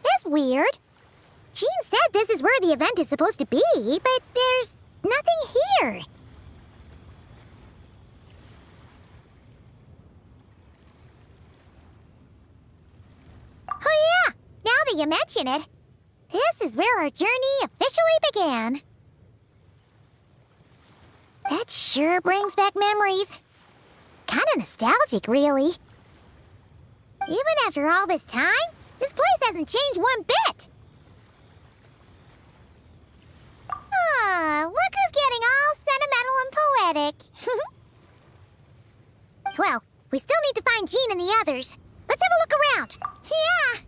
That's weird. Jean said this is where the event is supposed to be, but there's nothing here. Oh yeah, now that you mention it, this is where our journey officially began. That sure brings back memories. Kinda nostalgic, really. Even after all this time, this place hasn't changed one bit. Rucker's getting all sentimental and poetic. Well, we still need to find Jean and the others. Let's have a look around. Yeah!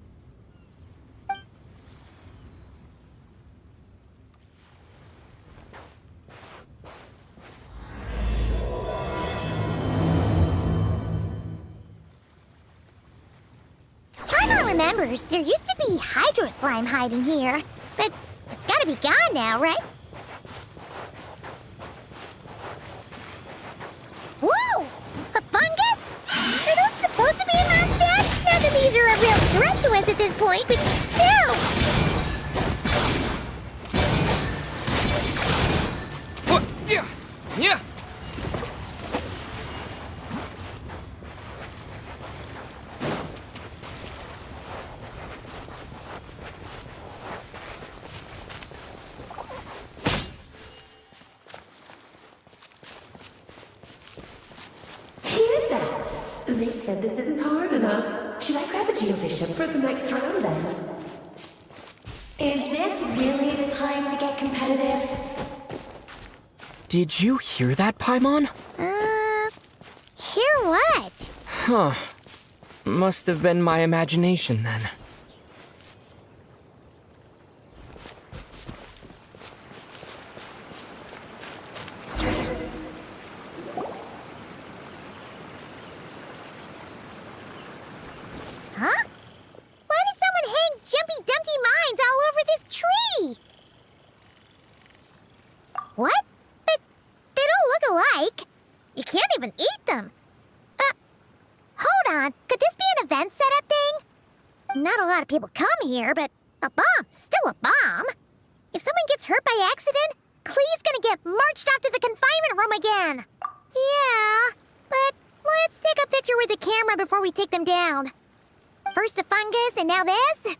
Paimon remembers there used to be hydro slime hiding here, but it's gotta be gone now, right? Whoa! A fungus? Are those supposed to be in Mondstad? Not that these are a real threat to us at this point, but still! What? Yeah! Yeah! They said this isn't hard enough. Should I grab a geobishop for the next round then? Is this really the time to get competitive? Did you hear that, Paimon? Hear what? Huh. Must have been my imagination then. Huh? Why did someone hang Jumpy Dumpty mines all over this tree? What? But they don't look alike. You can't even eat them. Hold on. Could this be an event setup thing? Not a lot of people come here, but a bomb's still a bomb. If someone gets hurt by accident, Klee's gonna get marched off to the confinement room again. Yeah, but let's take a picture with the camera before we take them down. First the fungus, and now this?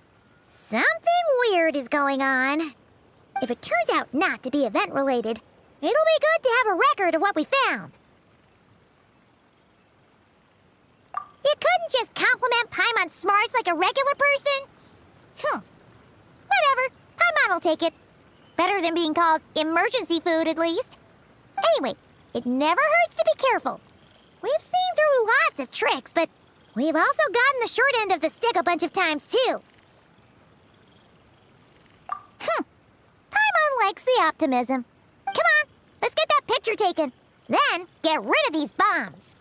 Something weird is going on. If it turns out not to be event-related, it'll be good to have a record of what we found. You couldn't just compliment Paimon's smarts like a regular person? Whatever. Paimon will take it. Better than being called emergency food, at least. Anyway, it never hurts to be careful. We've seen through lots of tricks, but we've also gotten the short end of the stick a bunch of times, too. Paimon likes the optimism. Come on, let's get that picture taken. Then, get rid of these bombs.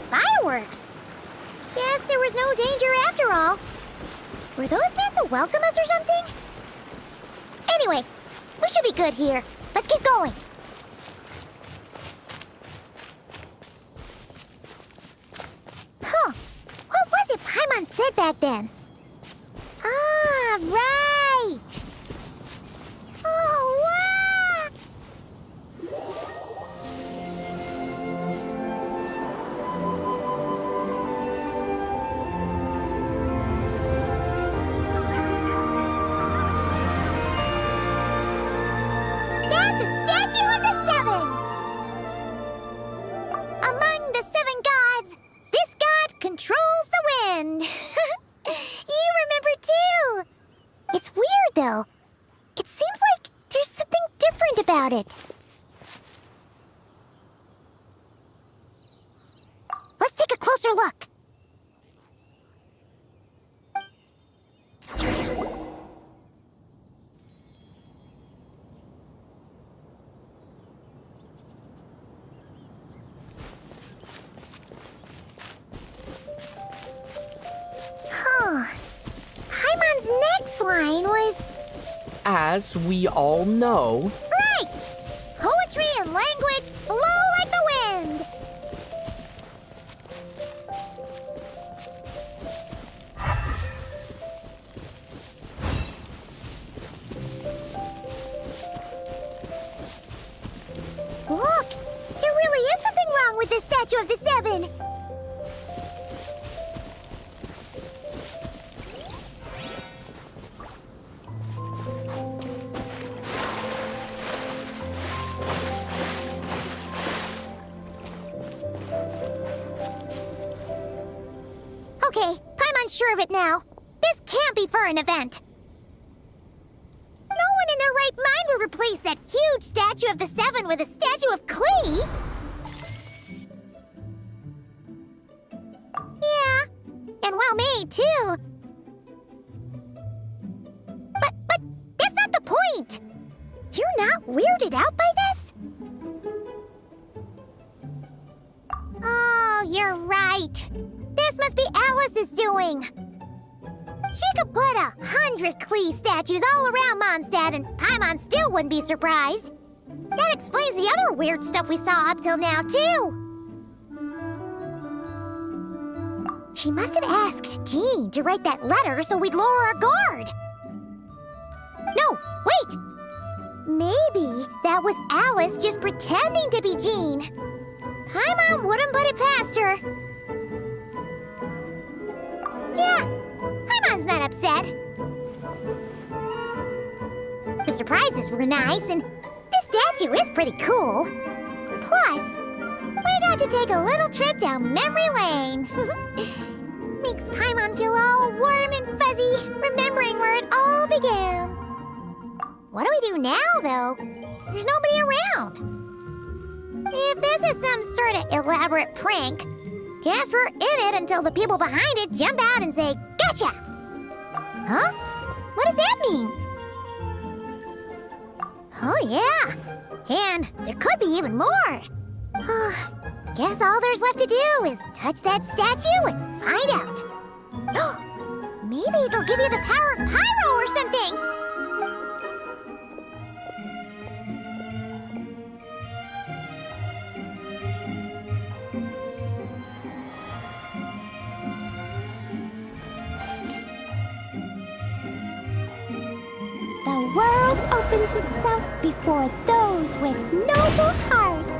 Fireworks! Guess there was no danger after all. Were those meant to welcome us or something? Anyway, we should be good here. Let's keep going. Huh. What was it Paimon said back then? Ah, right! Oh, wow! That's a statue of the seven! Among the seven gods, this god controls the wind. closer look. Huh. Paimon's next line was... As we all know, Right! Poetry and language flow like the wind! Look! There really is something wrong with this statue of the Seven! Okay, Paimon's sure of it now. This can't be for an event. No one in their right mind would replace that huge statue of the Seven with a statue of Klee. Yeah, and well made too. But that's not the point. You're not weirded out by this? Oh, you're right. This must be Alice's doing. She could put 100 Klee statues all around Mondstad and Paimon still wouldn't be surprised. That explains the other weird stuff we saw up till now, too. She must have asked Jean to write that letter so we'd lower our guard. No, wait! Maybe that was Alice just pretending to be Jean. Paimon wouldn't put it past her. Yeah, Paimon's not upset. The surprises were nice, and this statue is pretty cool. Plus, we got to take a little trip down memory lane. Makes Paimon feel all warm and fuzzy, remembering where it all began. What do we do now, though? There's nobody around. If this is some sort of elaborate prank, guess we're in it until the people behind it jump out and say, "Gotcha!" Huh? What does that mean? Oh, yeah. And there could be even more. Guess all there's left to do is touch that statue and find out. Maybe it'll give you the power of pyro or something. The world opens itself before those with noble hearts.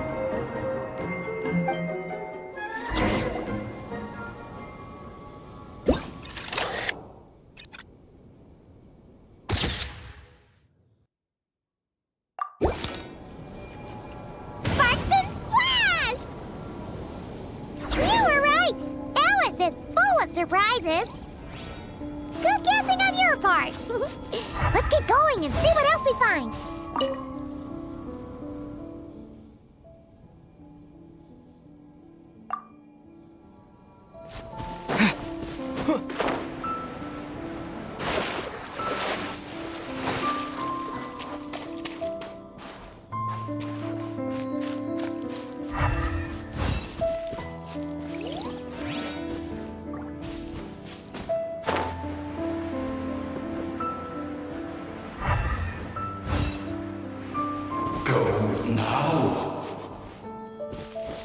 Sparks and splash! You were right! Alice is full of surprises. Good guessing on your part. Let's keep going and see what else we find.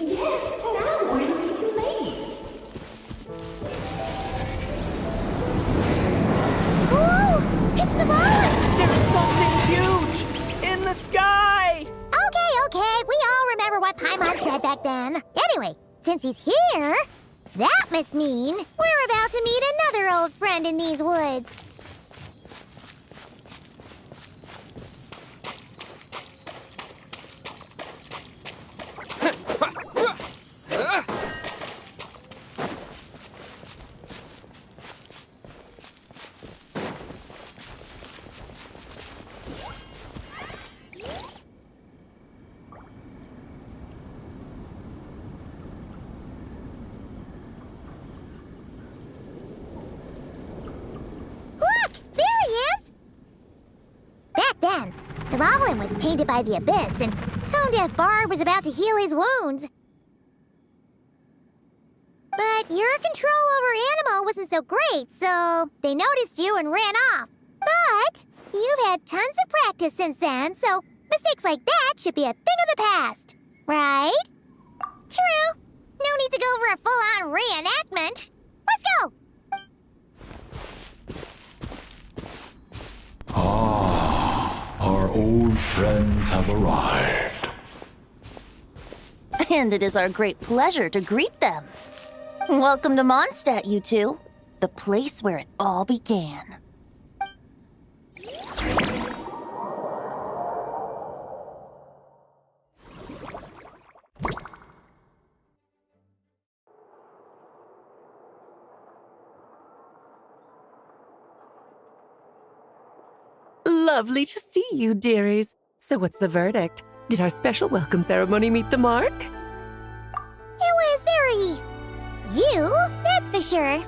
Yes, now or it'll be too late. Whoa! It's the ball! there's something huge in the sky! Okay, we all remember what Paimon said back then. Anyway, since he's here, that must mean we're about to meet another old friend in these woods. The goblin was tainted by the abyss, and Tone Deaf Bard was about to heal his wounds. But your control over Animo wasn't so great, so they noticed you and ran off. But you've had tons of practice since then, so mistakes like that should be a thing of the past, right? True. No need to go for a full-on reenactment. Let's go! Our old friends have arrived. And it is our great pleasure to greet them. Welcome to Mondstad, you two. The place where it all began. Lovely to see you, dearies. So what's the verdict? Did our special welcome ceremony meet the mark? It was very... you, that's for sure.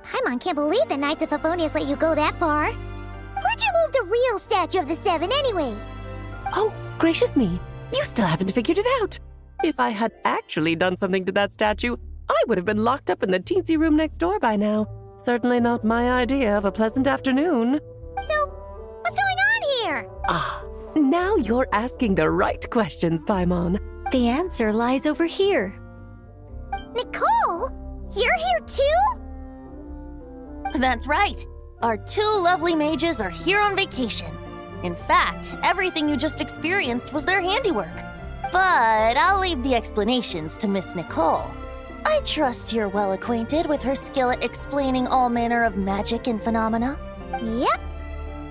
Paimon can't believe the Knights of Favonius let you go that far. Where'd you move the real statue of the Seven anyway? Oh, gracious me. You still haven't figured it out. If I had actually done something to that statue, I would have been locked up in the teensy room next door by now. Certainly not my idea of a pleasant afternoon. So, what's going on here? Ah, now you're asking the right questions, Paimon. The answer lies over here. Nicole? You're here too? That's right. Our two lovely mages are here on vacation. In fact, everything you just experienced was their handiwork. But I'll leave the explanations to Miss Nicole. I trust you're well acquainted with her skill at explaining all manner of magic and phenomena. Yep.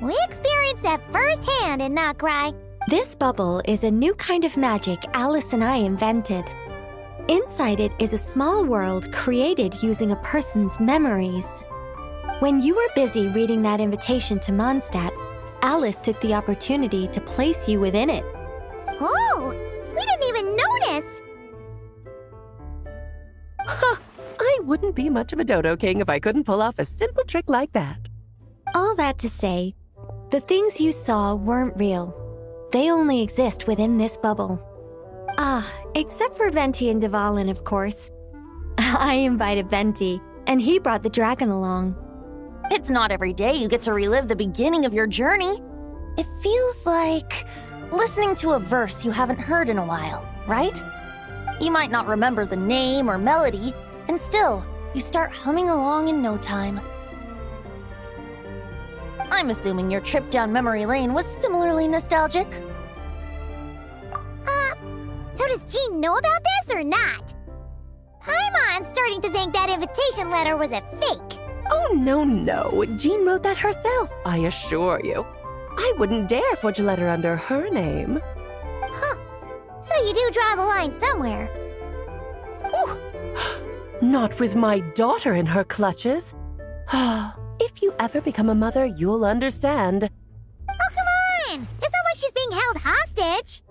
We experienced that firsthand in Notcry. This bubble is a new kind of magic Alice and I invented. Inside it is a small world created using a person's memories. When you were busy reading that invitation to Mondstad, Alice took the opportunity to place you within it. Oh, we didn't even notice. I wouldn't be much of a dodo king if I couldn't pull off a simple trick like that. All that to say, the things you saw weren't real. They only exist within this bubble. Ah, except for Venti and Dvalin, of course. I invited Venti, and he brought the dragon along. It's not every day you get to relive the beginning of your journey. It feels like listening to a verse you haven't heard in a while, right? You might not remember the name or melody, and still, you start humming along in no time. I'm assuming your trip down memory lane was similarly nostalgic. So does Jean know about this or not? Paimon's starting to think that invitation letter was a fake. Oh, no. Jean wrote that herself, I assure you. I wouldn't dare forge a letter under her name. Huh. So you do draw the line somewhere. Ooh. Not with my daughter in her clutches. If you ever become a mother, you'll understand. Oh, come on! It's not like she's being held hostage.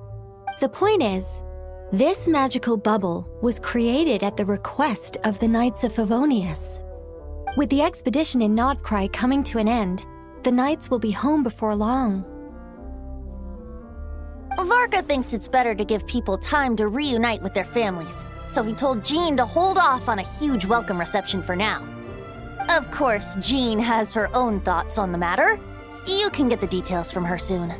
The point is, this magical bubble was created at the request of the Knights of Favonius. With the expedition in Nodcry coming to an end, the Knights will be home before long. Varka thinks it's better to give people time to reunite with their families, so he told Jean to hold off on a huge welcome reception for now. Of course, Jean has her own thoughts on the matter. You can get the details from her soon.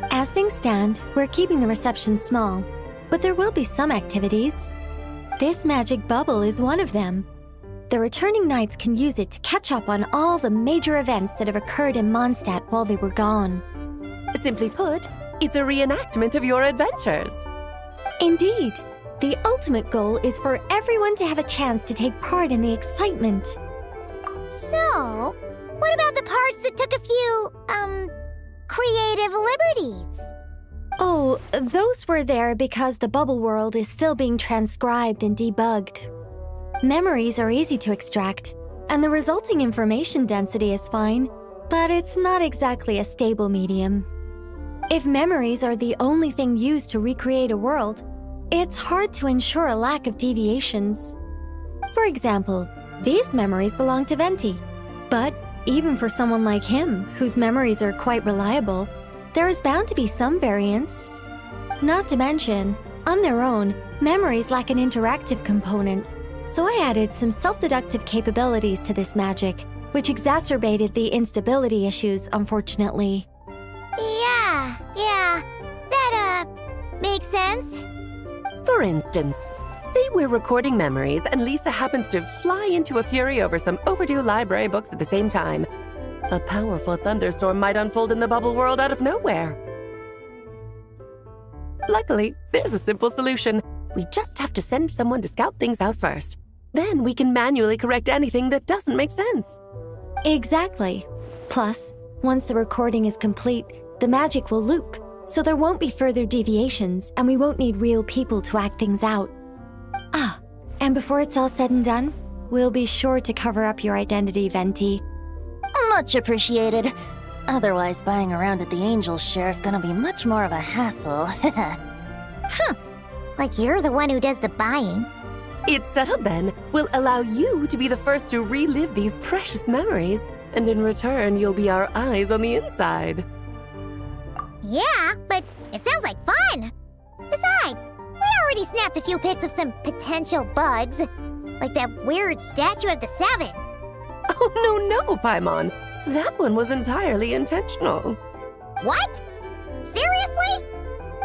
As things stand, we're keeping the reception small, but there will be some activities. This magic bubble is one of them. The returning knights can use it to catch up on all the major events that have occurred in Mondstad while they were gone. Simply put, it's a reenactment of your adventures. Indeed. The ultimate goal is for everyone to have a chance to take part in the excitement. So, what about the parts that took a few, creative liberties? Oh, those were there because the bubble world is still being transcribed and debugged. Memories are easy to extract, and the resulting information density is fine, but it's not exactly a stable medium. If memories are the only thing used to recreate a world, it's hard to ensure a lack of deviations. For example, these memories belong to Venti, but even for someone like him, whose memories are quite reliable, there is bound to be some variance. Not to mention, on their own, memories lack an interactive component, so I added some self-deductive capabilities to this magic, which exacerbated the instability issues, unfortunately. Yeah, that, makes sense. For instance, say we're recording memories and Lisa happens to fly into a fury over some overdue library books at the same time. A powerful thunderstorm might unfold in the bubble world out of nowhere. Luckily, there's a simple solution. We just have to send someone to scout things out first. Then we can manually correct anything that doesn't make sense. Exactly. Plus, once the recording is complete, the magic will loop, so there won't be further deviations, and we won't need real people to act things out. Ah, and before it's all said and done, we'll be sure to cover up your identity, Venti. Much appreciated. Otherwise, buying around at the Angels share is gonna be much more of a hassle. Like you're the one who does the buying. It's settled then. We'll allow you to be the first to relive these precious memories, and in return, you'll be our eyes on the inside. Yeah, but it sounds like fun. Besides, we already snapped a few pics of some potential bugs, like that weird statue of the Seven. Oh, no, Paimon. That one was entirely intentional. What? Seriously?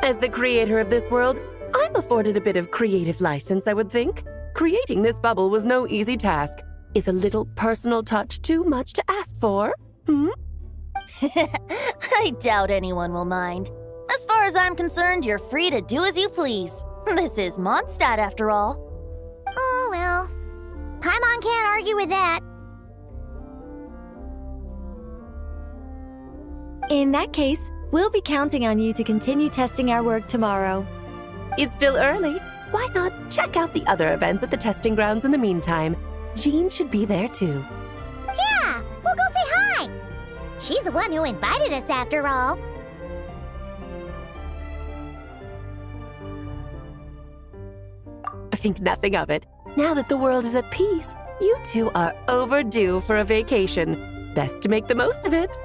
As the creator of this world, I'm afforded a bit of creative license, I would think. Creating this bubble was no easy task. Is a little personal touch too much to ask for? I doubt anyone will mind. As far as I'm concerned, you're free to do as you please. This is Mondstad, after all. Oh, well. Paimon can't argue with that. In that case, we'll be counting on you to continue testing our work tomorrow. It's still early. Why not check out the other events at the testing grounds in the meantime? Jean should be there too. Yeah, we'll go say hi. She's the one who invited us after all. I think nothing of it. Now that the world is at peace, you two are overdue for a vacation. Best to make the most of it.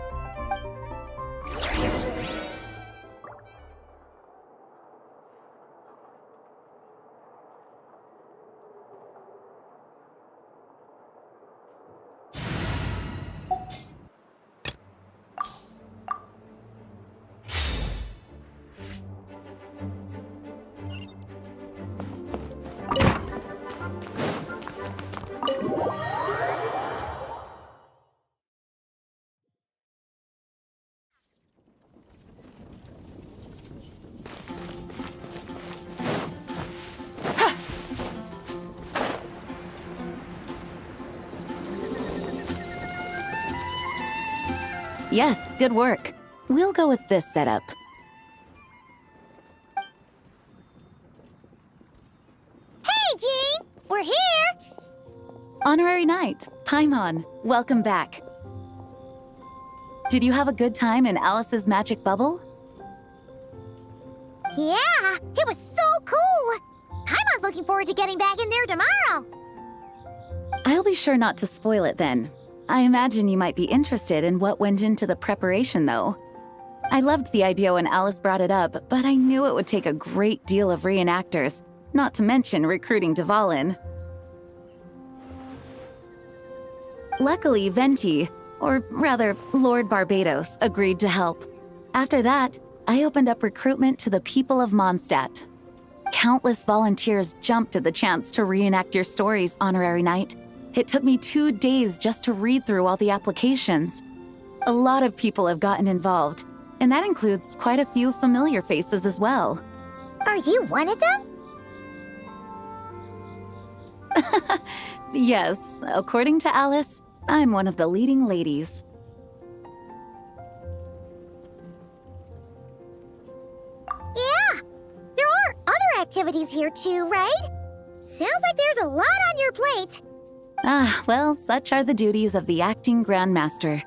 Yes, good work. We'll go with this setup. Hey, Jean! We're here! Honorary Knight, Paimon, welcome back. Did you have a good time in Alice's magic bubble? Yeah, it was so cool! Paimon's looking forward to getting back in there tomorrow. I'll be sure not to spoil it then. I imagine you might be interested in what went into the preparation, though. I loved the idea when Alice brought it up, but I knew it would take a great deal of reenactors, not to mention recruiting Dvalin. Luckily, Venti, or rather, Lord Barbados, agreed to help. After that, I opened up recruitment to the people of Mondstad. Countless volunteers jumped at the chance to reenact your stories, Honorary Knight. It took me 2 days just to read through all the applications. A lot of people have gotten involved, and that includes quite a few familiar faces as well. Are you one of them? Yes, according to Alice, I'm one of the leading ladies. Yeah, there are other activities here too, right? Sounds like there's a lot on your plate. Ah, well, such are the duties of the acting Grandmaster.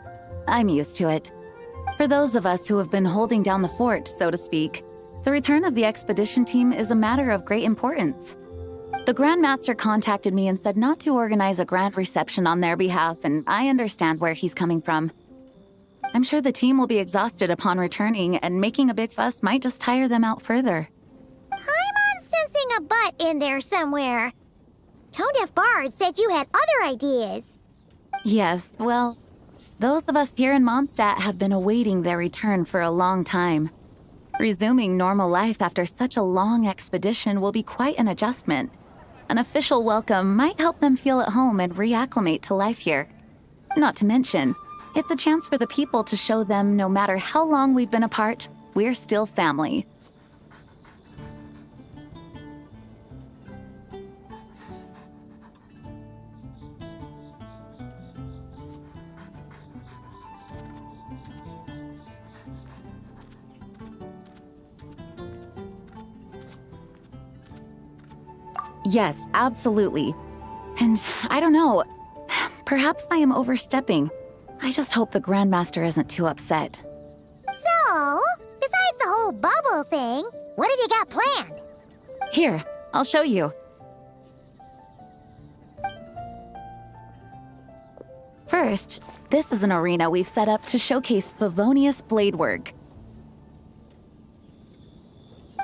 I'm used to it. For those of us who have been holding down the fort, so to speak, the return of the expedition team is a matter of great importance. The Grandmaster contacted me and said not to organize a grand reception on their behalf, and I understand where he's coming from. I'm sure the team will be exhausted upon returning, and making a big fuss might just tire them out further. I'm sensing a butt in there somewhere. Tone Deaf Bard said you had other ideas. Yes, well, those of us here in Mondstad have been awaiting their return for a long time. Resuming normal life after such a long expedition will be quite an adjustment. An official welcome might help them feel at home and reacclimate to life here. Not to mention, it's a chance for the people to show them no matter how long we've been apart, we're still family. Yes, absolutely. And I don't know, perhaps I am overstepping. I just hope the Grandmaster isn't too upset. So, besides the whole bubble thing, what have you got planned? Here, I'll show you. First, this is an arena we've set up to showcase Favonius blade work.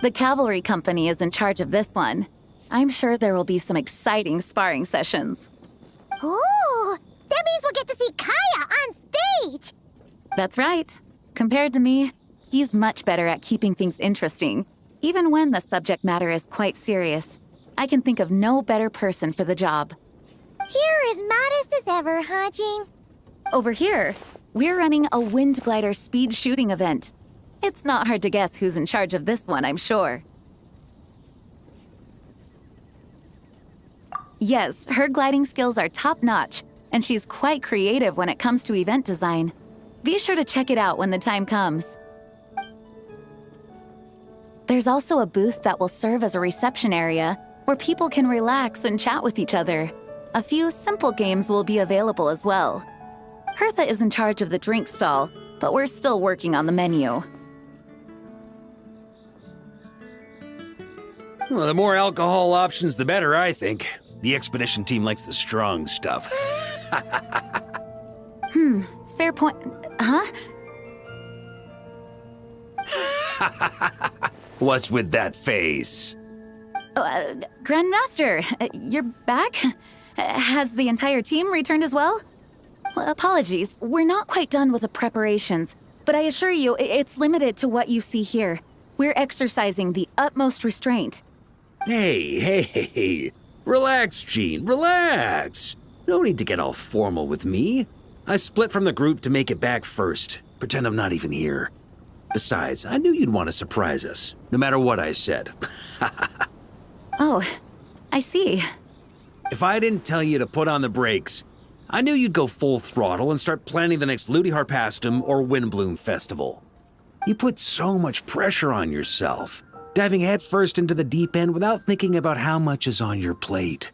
The cavalry company is in charge of this one. I'm sure there will be some exciting sparring sessions. Ooh, that means we'll get to see Kaya on stage! That's right. Compared to me, he's much better at keeping things interesting, even when the subject matter is quite serious. I can think of no better person for the job. You're as modest as ever, huh, Jean? Over here, we're running a wind glider speed shooting event. It's not hard to guess who's in charge of this one, I'm sure. Yes, her gliding skills are top-notch, and she's quite creative when it comes to event design. Be sure to check it out when the time comes. There's also a booth that will serve as a reception area where people can relax and chat with each other. A few simple games will be available as well. Hertha is in charge of the drink stall, but we're still working on the menu. Well, the more alcohol options, the better, I think. The expedition team likes the strong stuff. Fair point. Huh? What's with that face? Grandmaster, you're back? Has the entire team returned as well? Well, apologies, we're not quite done with the preparations, but I assure you, it's limited to what you see here. We're exercising the utmost restraint. Hey. Relax, Jean, relax. No need to get all formal with me. I split from the group to make it back first. Pretend I'm not even here. Besides, I knew you'd want to surprise us, no matter what I said. Oh, I see. If I didn't tell you to put on the brakes, I knew you'd go full throttle and start planning the next Ludi Harpastum or Windbloom Festival. You put so much pressure on yourself, diving headfirst into the deep end without thinking about how much is on your plate.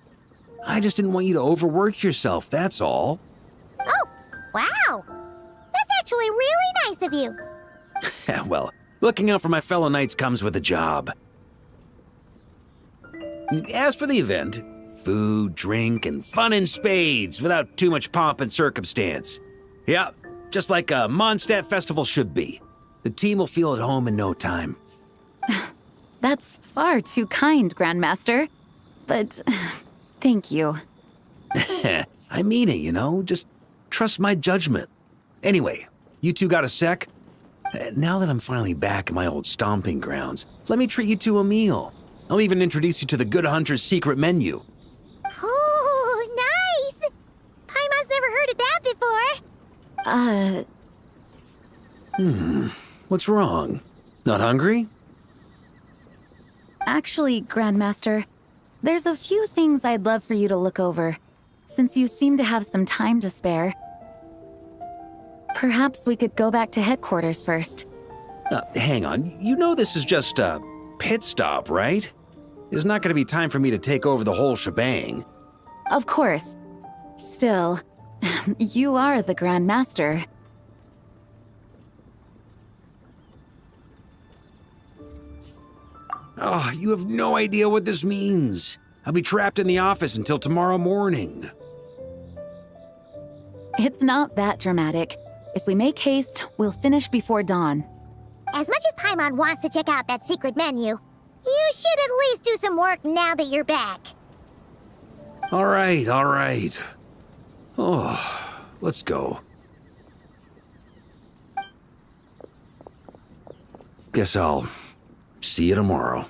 I just didn't want you to overwork yourself, that's all. Oh, wow! That's actually really nice of you. Well, looking out for my fellow knights comes with a job. As for the event, food, drink, and fun in spades without too much pomp and circumstance. Yeah, just like a Mondstad festival should be. The team will feel at home in no time. That's far too kind, Grandmaster. But thank you. I mean it, you know? Just trust my judgment. Anyway, you two got a sec? Now that I'm finally back in my old stomping grounds, let me treat you to a meal. I'll even introduce you to the Good Hunter's secret menu. Oh, nice! Paimon's never heard of that before. What's wrong? Not hungry? Actually, Grandmaster, there's a few things I'd love for you to look over, since you seem to have some time to spare. Perhaps we could go back to headquarters first. Hang on, you know this is just a pit stop, right? There's not going to be time for me to take over the whole shebang. Of course. Still, you are the Grandmaster. Oh, you have no idea what this means. I'll be trapped in the office until tomorrow morning. It's not that dramatic. If we make haste, we'll finish before dawn. As much as Paimon wants to check out that secret menu, you should at least do some work now that you're back. All right, all right. Oh, let's go. Guess I'll see you tomorrow.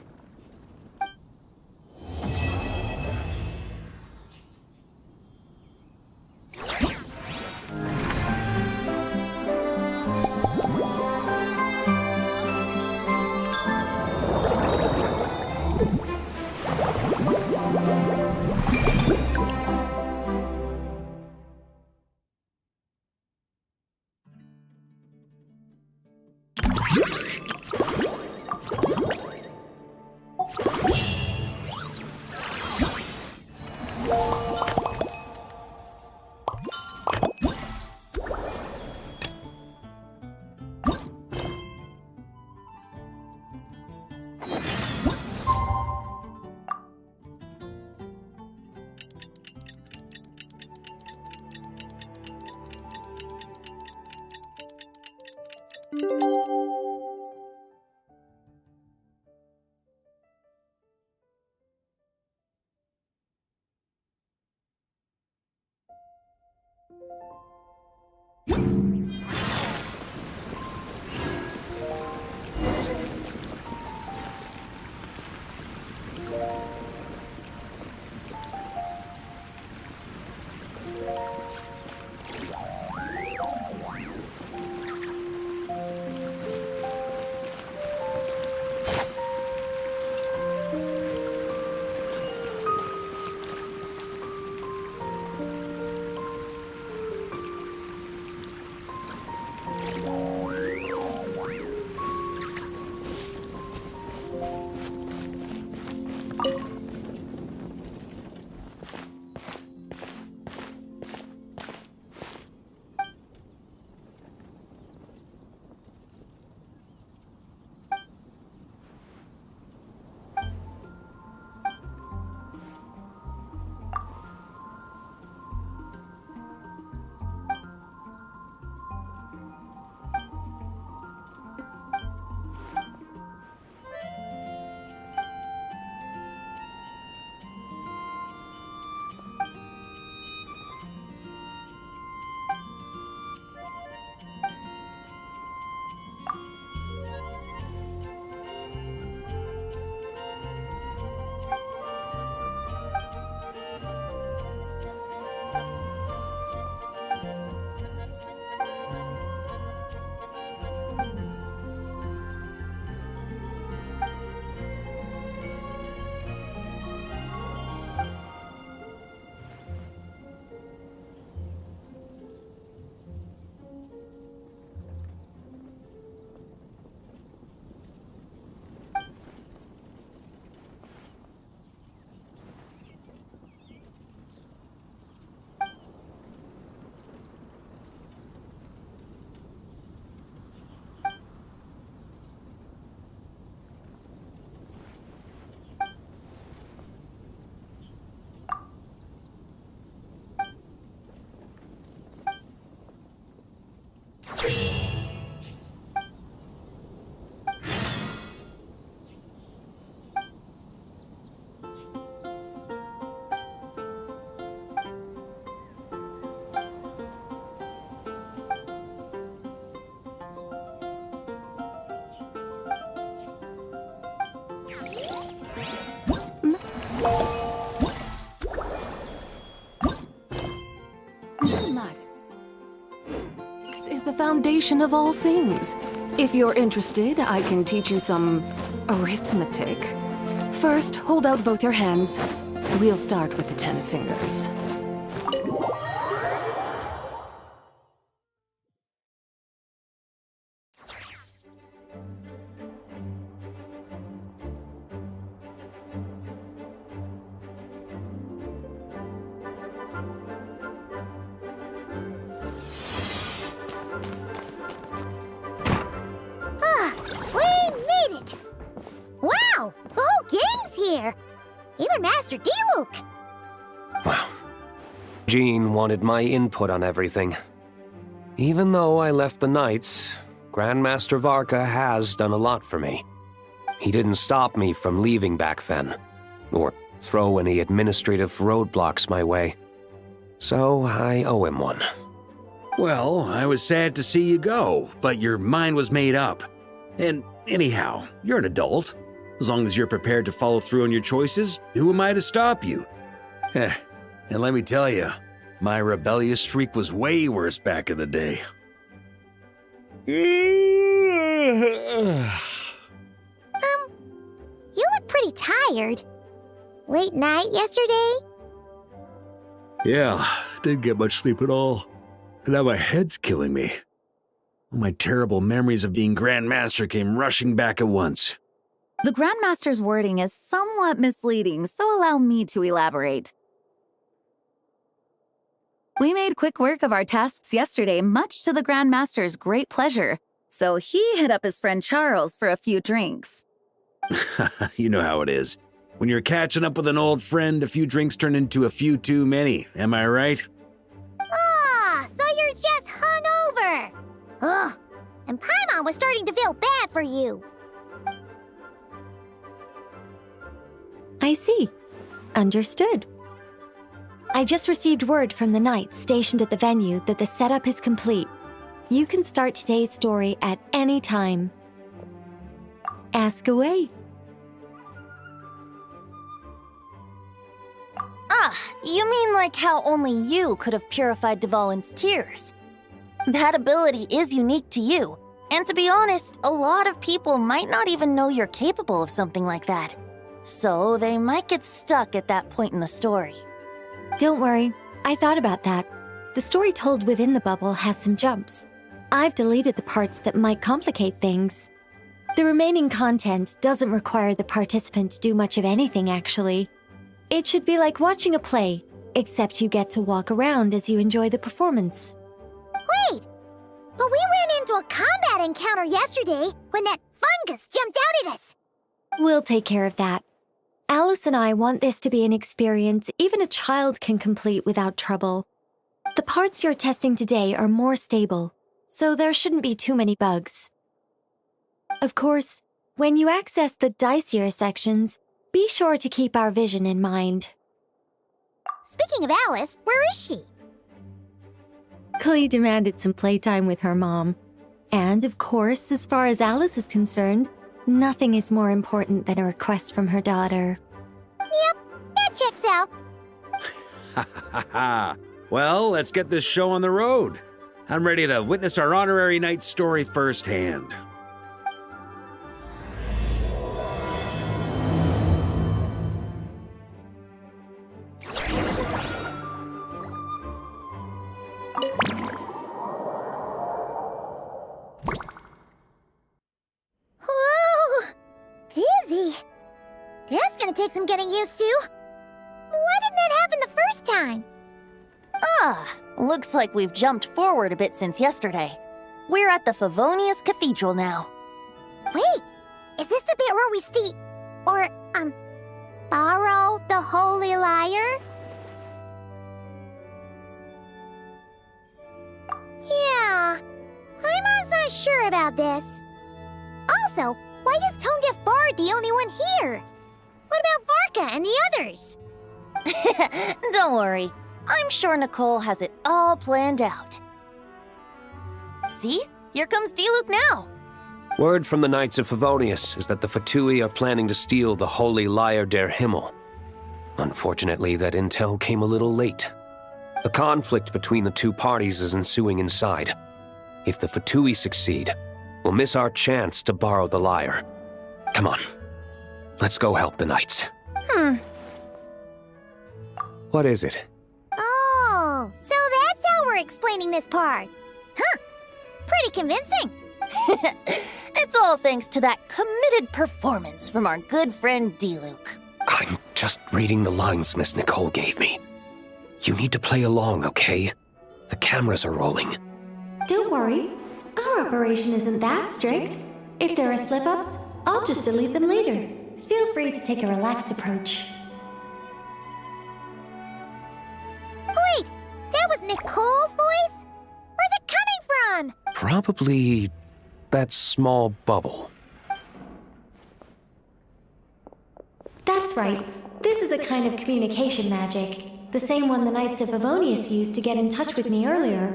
Mathematics is the foundation of all things. If you're interested, I can teach you some arithmetic. First, hold out both your hands. We'll start with the 10 fingers. Even Master Diluc! Wow. Jean wanted my input on everything. Even though I left the Knights, Grandmaster Varka has done a lot for me. He didn't stop me from leaving back then, or throw any administrative roadblocks my way. So I owe him one. Well, I was sad to see you go, but your mind was made up. And anyhow, you're an adult. As long as you're prepared to follow through on your choices, who am I to stop you? And let me tell you, my rebellious streak was way worse back in the day. You look pretty tired. Late night yesterday? Yeah, didn't get much sleep at all. And now my head's killing me. All my terrible memories of being Grandmaster came rushing back at once. The Grandmaster's wording is somewhat misleading, so allow me to elaborate. We made quick work of our tasks yesterday, much to the Grandmaster's great pleasure, so he hit up his friend Charles for a few drinks. You know how it is. When you're catching up with an old friend, a few drinks turn into a few too many, am I right? Ah, so you're just hungover. Ugh, and Paimon was starting to feel bad for you. I see. Understood. I just received word from the Knights stationed at the venue that the setup is complete. You can start today's story at any time. Ask away. Ah, you mean like how only you could have purified Dvalin's tears? That ability is unique to you, and to be honest, a lot of people might not even know you're capable of something like that. So they might get stuck at that point in the story. Don't worry, I thought about that. The story told within the bubble has some jumps. I've deleted the parts that might complicate things. The remaining content doesn't require the participant to do much of anything, actually. It should be like watching a play, except you get to walk around as you enjoy the performance. Wait, but we ran into a combat encounter yesterday when that fungus jumped out at us. We'll take care of that. Alice and I want this to be an experience even a child can complete without trouble. The parts you're testing today are more stable, so there shouldn't be too many bugs. Of course, when you access the dicier sections, be sure to keep our vision in mind. Speaking of Alice, where is she? Klee demanded some playtime with her mom. And of course, as far as Alice is concerned, nothing is more important than a request from her daughter. Yep, that checks out. Ha ha ha. Well, let's get this show on the road. I'm ready to witness our honorary knight story firsthand. Whoa! Dizzy. That's gonna take some getting used to. Why didn't that happen the first time? Ah, looks like we've jumped forward a bit since yesterday. We're at the Favonius Cathedral now. Wait, is this the bit where we borrow the Holy Lyre? Yeah, I'm not sure about this. Also, why is Tone Deaf Bard the only one here? What about Varka and the others? Don't worry, I'm sure Nicole has it all planned out. See? Here comes Diluc now. Word from the Knights of Favonius is that the Fatui are planning to steal the Holy Lyre der Himmel. Unfortunately, that intel came a little late. A conflict between the two parties is ensuing inside. If the Fatui succeed, we'll miss our chance to borrow the lyre. Come on, let's go help the Knights. What is it? Oh, so that's how we're explaining this part. Huh, pretty convincing. It's all thanks to that committed performance from our good friend Diluc. I'm just reading the lines Miss Nicole gave me. You need to play along, okay? The cameras are rolling. Don't worry, our operation isn't that strict. If there are slip-ups, I'll just delete them later. Feel free to take a relaxed approach. Wait, that was Nicole's voice? Where's it coming Probably that small bubble. That's right. This is a kind of communication magic. The same one the Knights of Favonius used to get in touch with me earlier.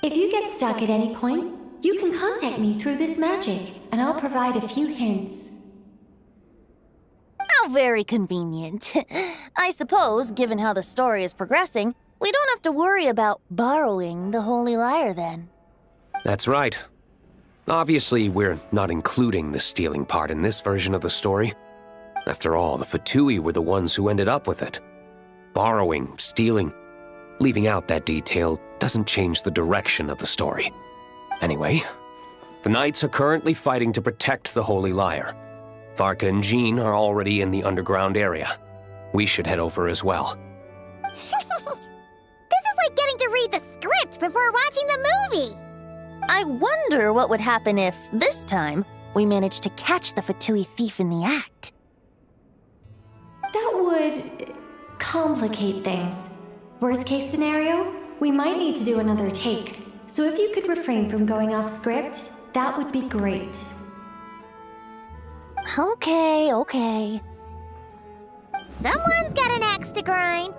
If you get stuck at any point, you can contact me through this magic, and I'll provide a few hints. How very convenient. I suppose, given how the story is progressing, we don't have to worry about borrowing the Holy Lyre then. That's right. Obviously, we're not including the stealing part in this version of the story. After all, the Fatui were the ones who ended up with it. Borrowing, stealing, leaving out that detail doesn't change the direction of the story. Anyway, the Knights are currently fighting to protect the Holy Lyre. Varka and Jean are already in the underground area. We should head over as well. This is like getting to read the script before watching the movie! I wonder what would happen if, this time, we managed to catch the Fatui thief in the act. That would complicate things. Worst case scenario, we might need to do another take. So if you could refrain from going off script, that would be great. Okay. Someone's got an axe to grind.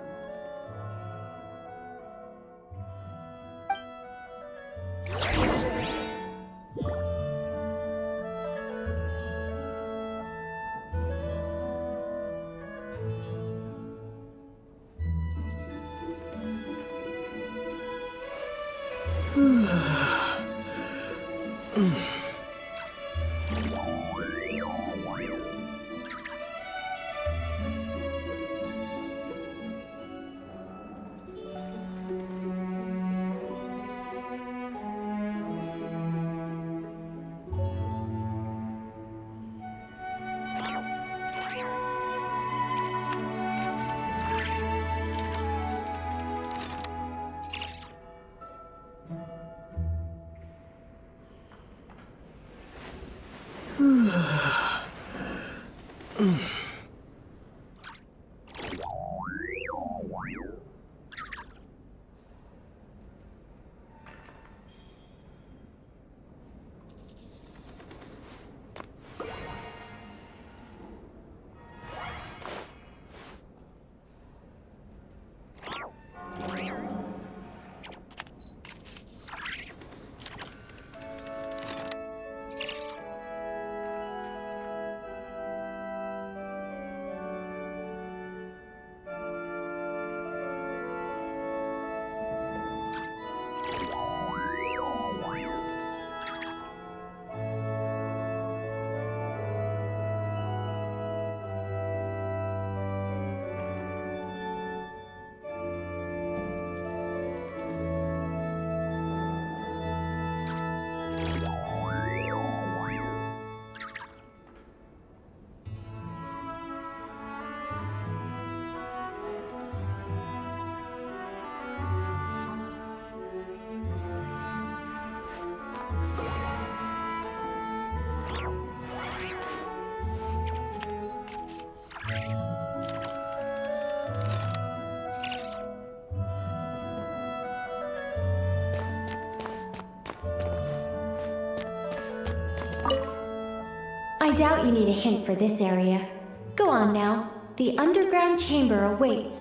I doubt you need a hint for this area. Go on now. The underground chamber awaits.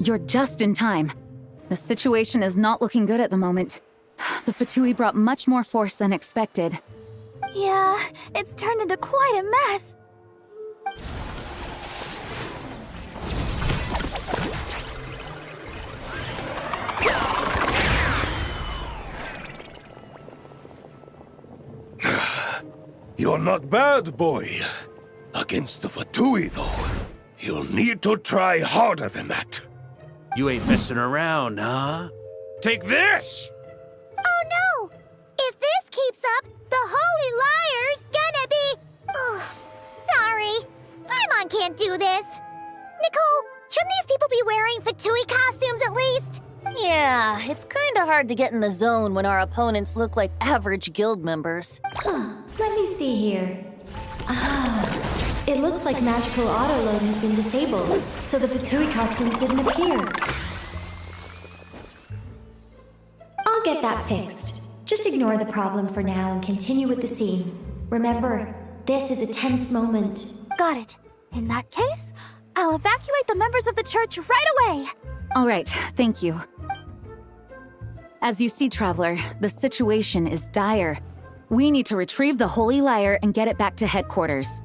You're just in time. The situation is not looking good at the moment. The Fatui brought much more force than expected. Yeah, it's turned into quite a mess. You're not bad, boy. Against the Fatui, though, you'll need to try harder than that. You ain't messing around, huh? Take this! Oh no! If this keeps up, the Holy Lyre's gonna be... Oh, sorry. Paimon can't do this. Nicole, Shouldn't these people be wearing Fatui costumes at least? Yeah, it's kinda hard to get in the zone when our opponents look like average guild members. Let me see here. It looks like magical autoload has been disabled, so the Fatui costumes didn't appear. I'll get that fixed. Just ignore the problem for now and continue with the scene. Remember, this is a tense moment. Got it. In that case, I'll evacuate the members of the church right away. All right, thank you. As you see, Traveler, the situation is dire. We need to retrieve the Holy Lyre and get it back to headquarters.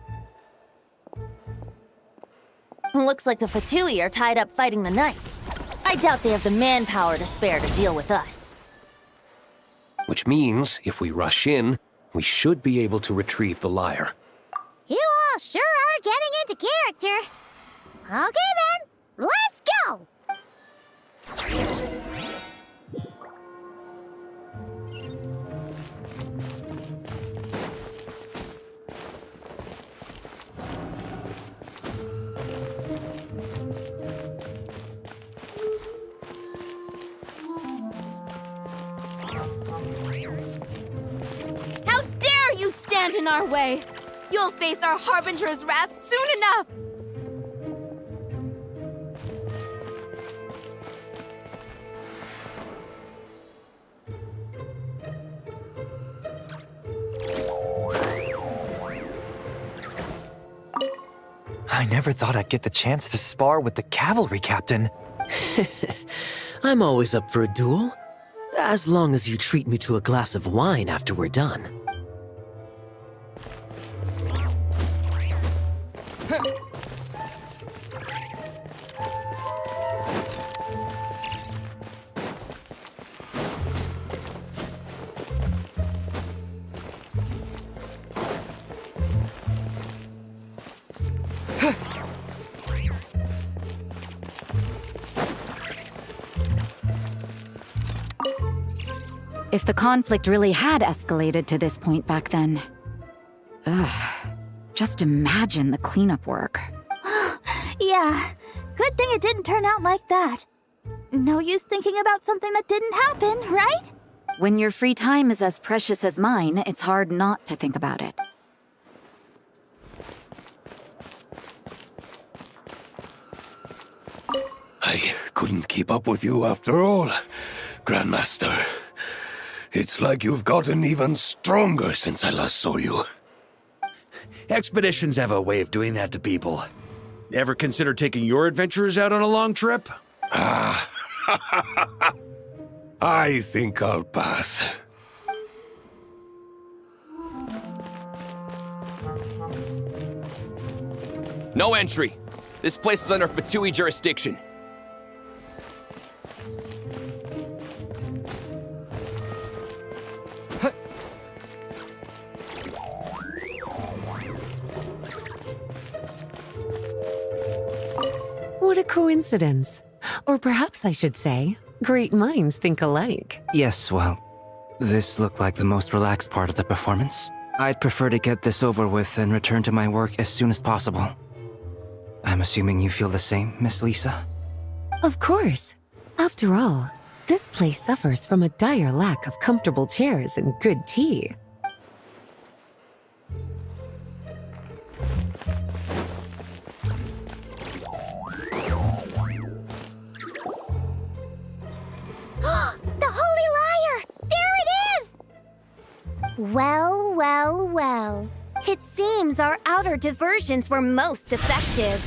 Looks like the Fatui are tied up fighting the Knights. I doubt they have the manpower to spare to deal with us. Which means, if we rush in, we should be able to retrieve the lyre. You all sure are getting into character. Okay then, let's go! How dare you stand in our way! You'll face our Harbinger's wrath soon enough! I never thought I'd get the chance to spar with the cavalry captain. I'm always up for a duel, as long as you treat me to a glass of wine after we're done. If the conflict really had escalated to this point back then. Just imagine the cleanup work. Yeah, good thing it didn't turn out like that. No use thinking about something that didn't happen, right? When your free time is as precious as mine, it's hard not to think about it. I couldn't keep up with you after all, Grandmaster. It's like you've gotten even stronger since I last saw you. Expeditions have a way of doing that to people. Ever consider taking your adventurers out on a long trip? I think I'll pass. No entry. This place is under Fatui jurisdiction. What a coincidence. Or perhaps I should say, great minds think alike. Yes, well, this looked like the most relaxed part of the performance. I'd prefer to get this over with and return to my work as soon as possible. I'm assuming you feel the same, Miss Lisa? Of course. After all, this place suffers from a dire lack of comfortable chairs and good tea. The Holy Lyre! There it is! Well, well, well. It seems our outer diversions were most effective.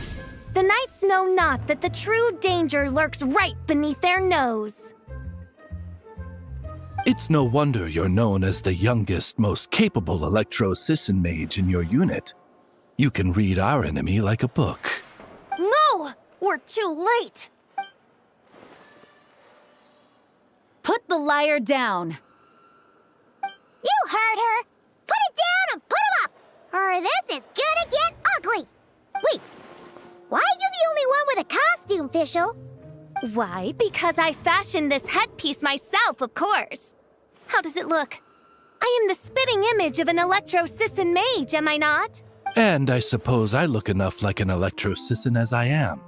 The knights know not that the true danger lurks right beneath their nose. It's no wonder you're known as the youngest, most capable electro-Sisson mage in your unit. You can read our enemy like a book. No! We're too late! Put the lyre down. You heard her! Put it down and put him up! Or this is gonna get ugly! Wait, why are you the only one with a costume, Fischl? Why? Because I fashioned this headpiece myself, of course. How does it look? I am the spitting image of an electro-Sisson mage, am I not? And I suppose I look enough like an electro-Sisson as I am.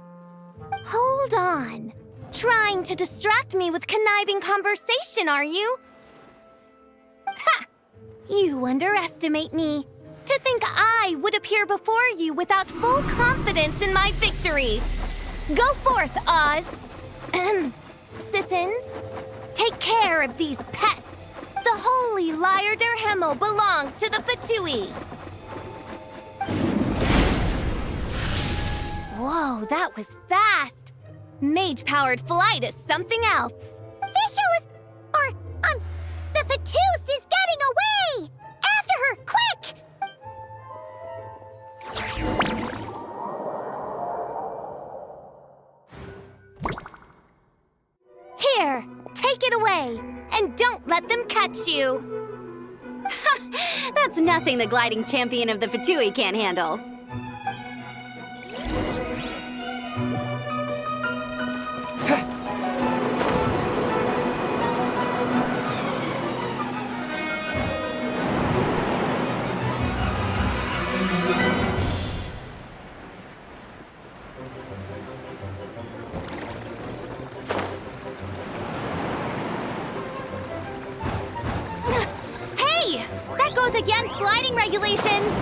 Hold on. Trying to distract me with conniving conversation, are you? Ha! You underestimate me. To think I would appear before you without full confidence in my victory. Go forth, Oz. Sissons, take care of these pests. The holy Lyre der Himmel belongs to the Fatui. Whoa, that was fast. Mage-powered flight is something else. The Fatus is getting away! After her, quick! Here, take it away, and don't let them catch you. That's nothing the gliding champion of the Fatui can't handle. That goes against gliding regulations!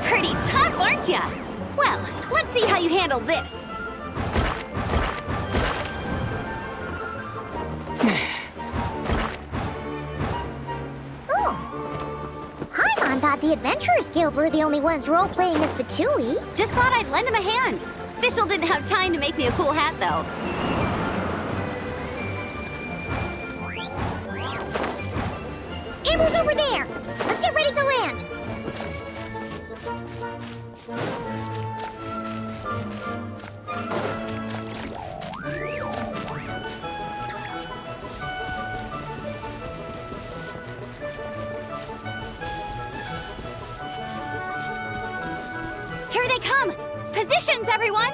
Pretty tough, aren't ya? Well, let's see how you handle this. Paimon thought the Adventurers Guild were the only ones role-playing as Fatui. Just thought I'd lend him a hand. Fischl didn't have time to make me a cool hat, though. Amber's over there! Let's get ready to land! Here they come! Positions, everyone!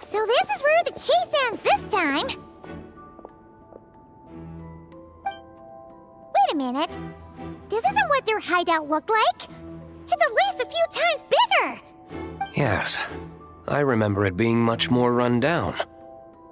So this is where the chase ends this time. Wait a minute. This isn't what their hideout looked like. It's at least a few times bigger. Yes, I remember it being much more run down.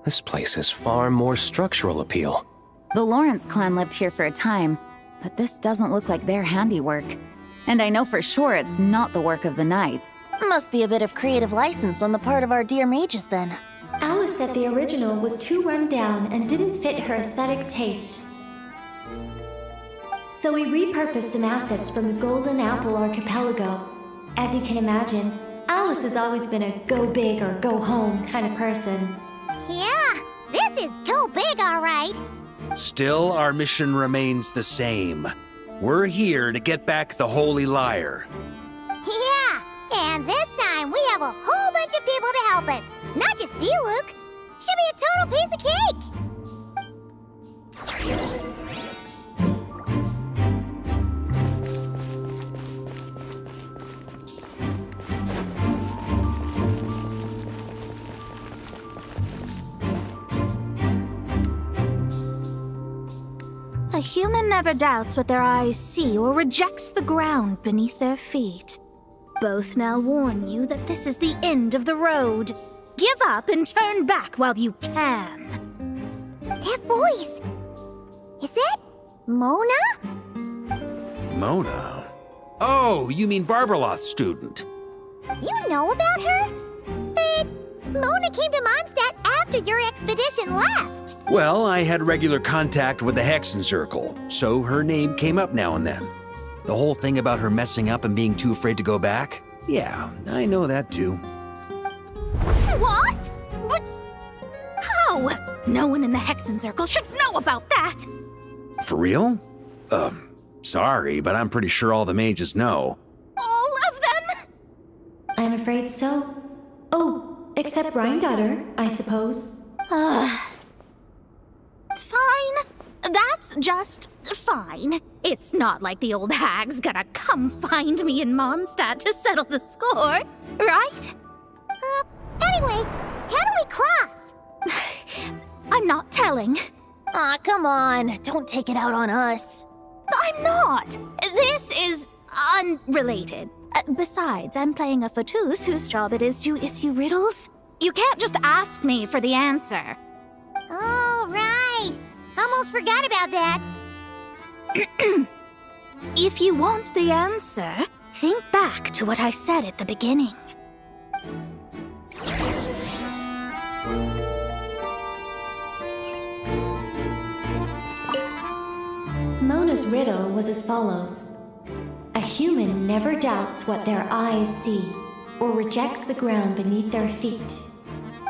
This place has far more structural appeal. The Lawrence clan lived here for a time, but this doesn't look like their handiwork. And I know for sure it's not the work of the knights. Must be a bit of creative license on the part of our dear mages, then. Alice said the original was too run down and didn't fit her aesthetic taste. So we repurposed some assets from the Golden Apple Archipelago. As you can imagine, Alice has always been a go big or go home kind of person. Yeah, this is go big, all right. Still, our mission remains the same. We're here to get back the Holy Lyre. Yeah, and this time we have a whole bunch of people to help us. Not just you, Luke. Should be a total piece of cake. A human never doubts what their eyes see or rejects the ground beneath their feet. Both now warn you that this is the end of the road. Give up and turn back while you can. That voice. Is that Mona? Mona? Oh, you mean Barberloth's student. You know about her? But Mona came to Mondstad after your expedition left. Well, I had regular contact with the Hexen Circle, so her name came up now and then. The whole thing about her messing up and being too afraid to go back? Yeah, I know that too. What? But how? No one in the Hexen Circle should know about that. For real? Sorry, but I'm pretty sure all the mages know. All of them? I'm afraid so. Oh, except Rhindaughter, I suppose. Fine. That's just fine. It's not like the old hag's gonna come find me in Mondstad to settle the score. right? Anyway, how do we cross? I'm not telling. Aw, come on. Don't take it out on us. I'm not. This is unrelated. Besides, I'm playing a fatus whose job it is to issue riddles. You can't just ask me for the answer. All right. Almost forgot about that. If you want the answer, think back to what I said at the beginning. Mona's riddle was as follows. A human never doubts what their eyes see, or rejects the ground beneath their feet.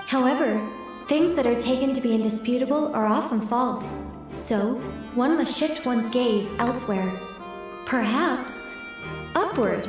However, things that are taken to be indisputable are often false, so one must shift one's gaze elsewhere. Perhaps upward.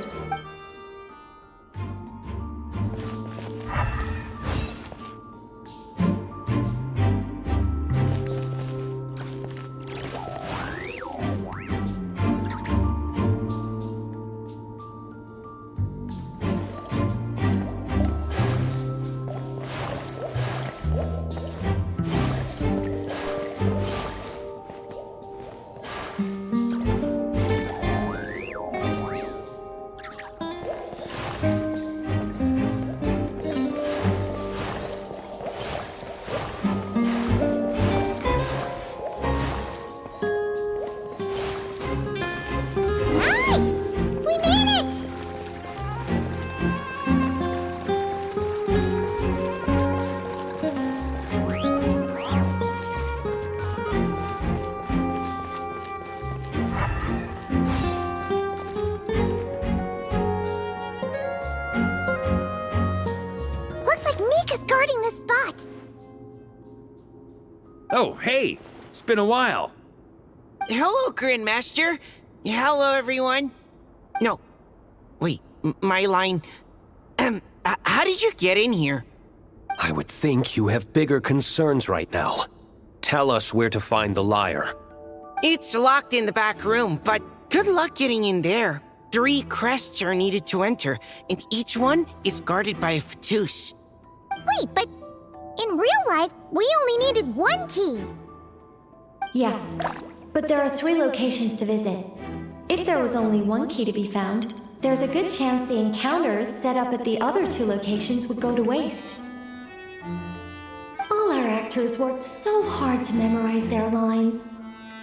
Guarding this spot. Oh, hey! It's been a while. Hello, Grandmaster. Hello, everyone. No. Wait, my line. How did you get in here? I would think you have bigger concerns right now. Tell us where to find the lyre. It's locked in the back room, but good luck getting in there. 3 crests are needed to enter, and each one is guarded by a fatus. Wait, but in real life, we only needed 1 key. Yes, but there are 3 locations to visit. If there was only 1 key to be found, there's a good chance the encounters set up at the other 2 locations would go to waste. All our actors worked so hard to memorize their lines.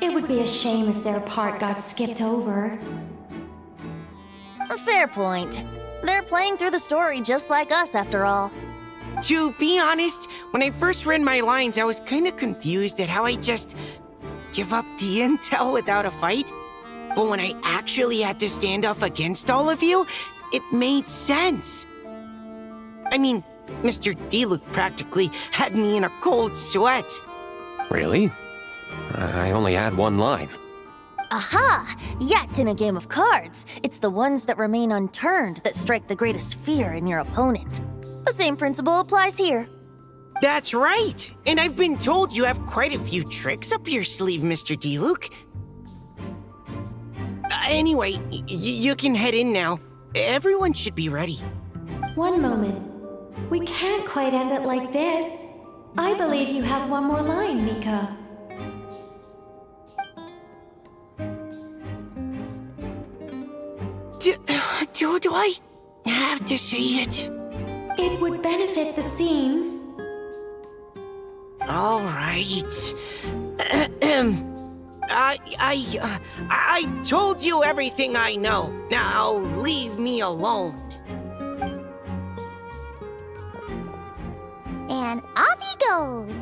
It would be a shame if their part got skipped over. A fair point. They're playing through the story just like us, after all. To be honest, when I first read my lines, I was kind of confused at how I just give up the intel without a fight. But when I actually had to stand up against all of you, it made sense. I mean, Mr. D-Luke practically had me in a cold sweat. Really? I only had 1 line. Aha! Yet in a game of cards, it's the ones that remain unturned that strike the greatest fear in your opponent. The same principle applies here. That's right! And I've been told you have quite a few tricks up your sleeve, Mr. D-Luke. Anyway, you can head in now. Everyone should be ready. One moment. We can't quite end it like this. I believe you have 1 more line, Mika. Do I have to say it? It would benefit the scene. All right. I told you everything I know. Now leave me alone. And off he goes.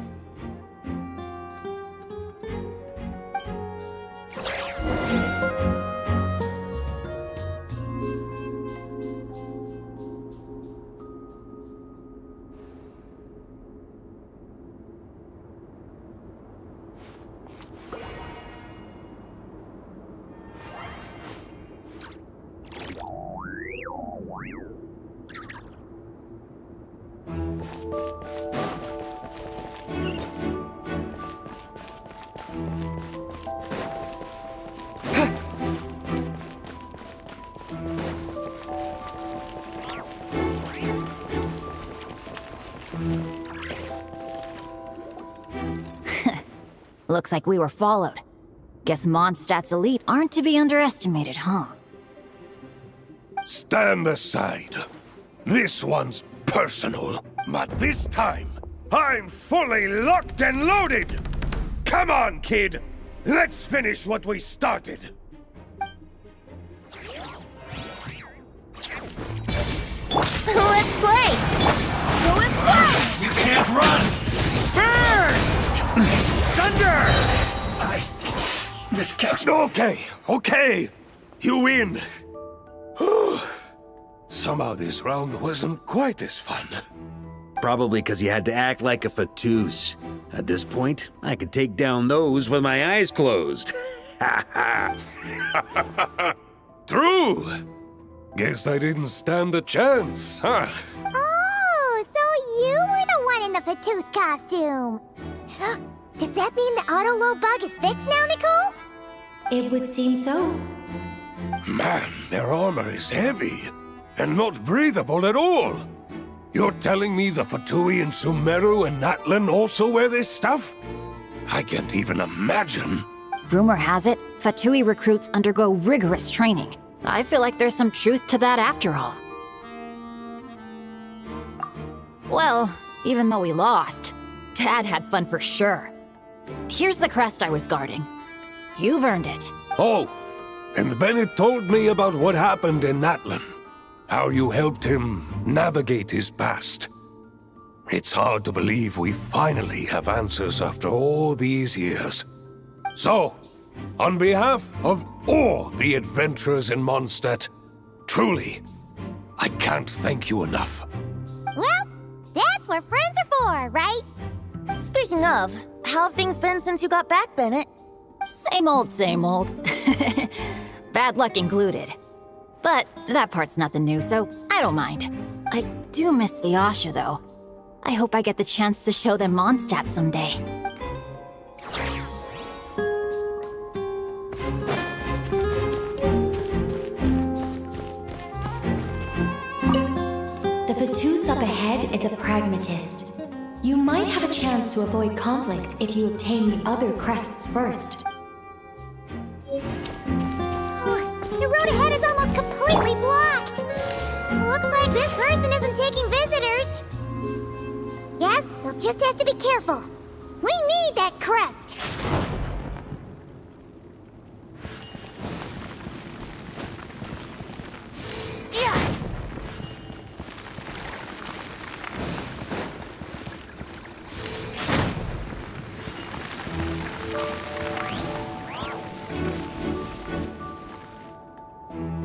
Looks like we were followed. Guess Mondstad's elite aren't to be underestimated, huh? Stand aside. This one's personal, but this time, I'm fully locked and loaded! Come on, kid! Let's finish what we started! Let's play! Let's play! You can't run! Burn! Thunder! Just catch. Okay. You win. Somehow this round wasn't quite as fun. Probably because you had to act like a fatous. At this point, I could take down those with my eyes closed. True. Guess I didn't stand a chance, huh? Oh, so you were the one in the fatous costume. Does that mean the auto-low bug is fixed now, Nicole? It would seem so. Man, their armor is heavy and not breathable at all. You're telling me the Fatui in Sumeru and Natlan also wear this stuff? I can't even imagine. Rumor has it, Fatui recruits undergo rigorous training. I feel like there's some truth to that after all. Well, even though we lost, Dad had fun for sure. Here's the crest I was guarding. You've earned it. Oh, and Bennett told me about what happened in Natlan. How you helped him navigate his past. It's hard to believe we finally have answers after all these years. So, on behalf of all the adventurers in Mondstad, truly, I can't thank you enough. Well, that's what friends are for, right? Speaking of, how have things been since you got back, Bennett? Same old, same old. Bad luck included. But that part's nothing new, so I don't mind. I do miss the Asha, though. I hope I get the chance to show them Mondstad someday. The Fatous up ahead is a pragmatist. You might have a chance to avoid conflict if you obtain the other crests first. The road ahead is almost completely blocked. Looks like this person isn't taking visitors. Yes, we'll just have to be careful. We need that crest. Yeah.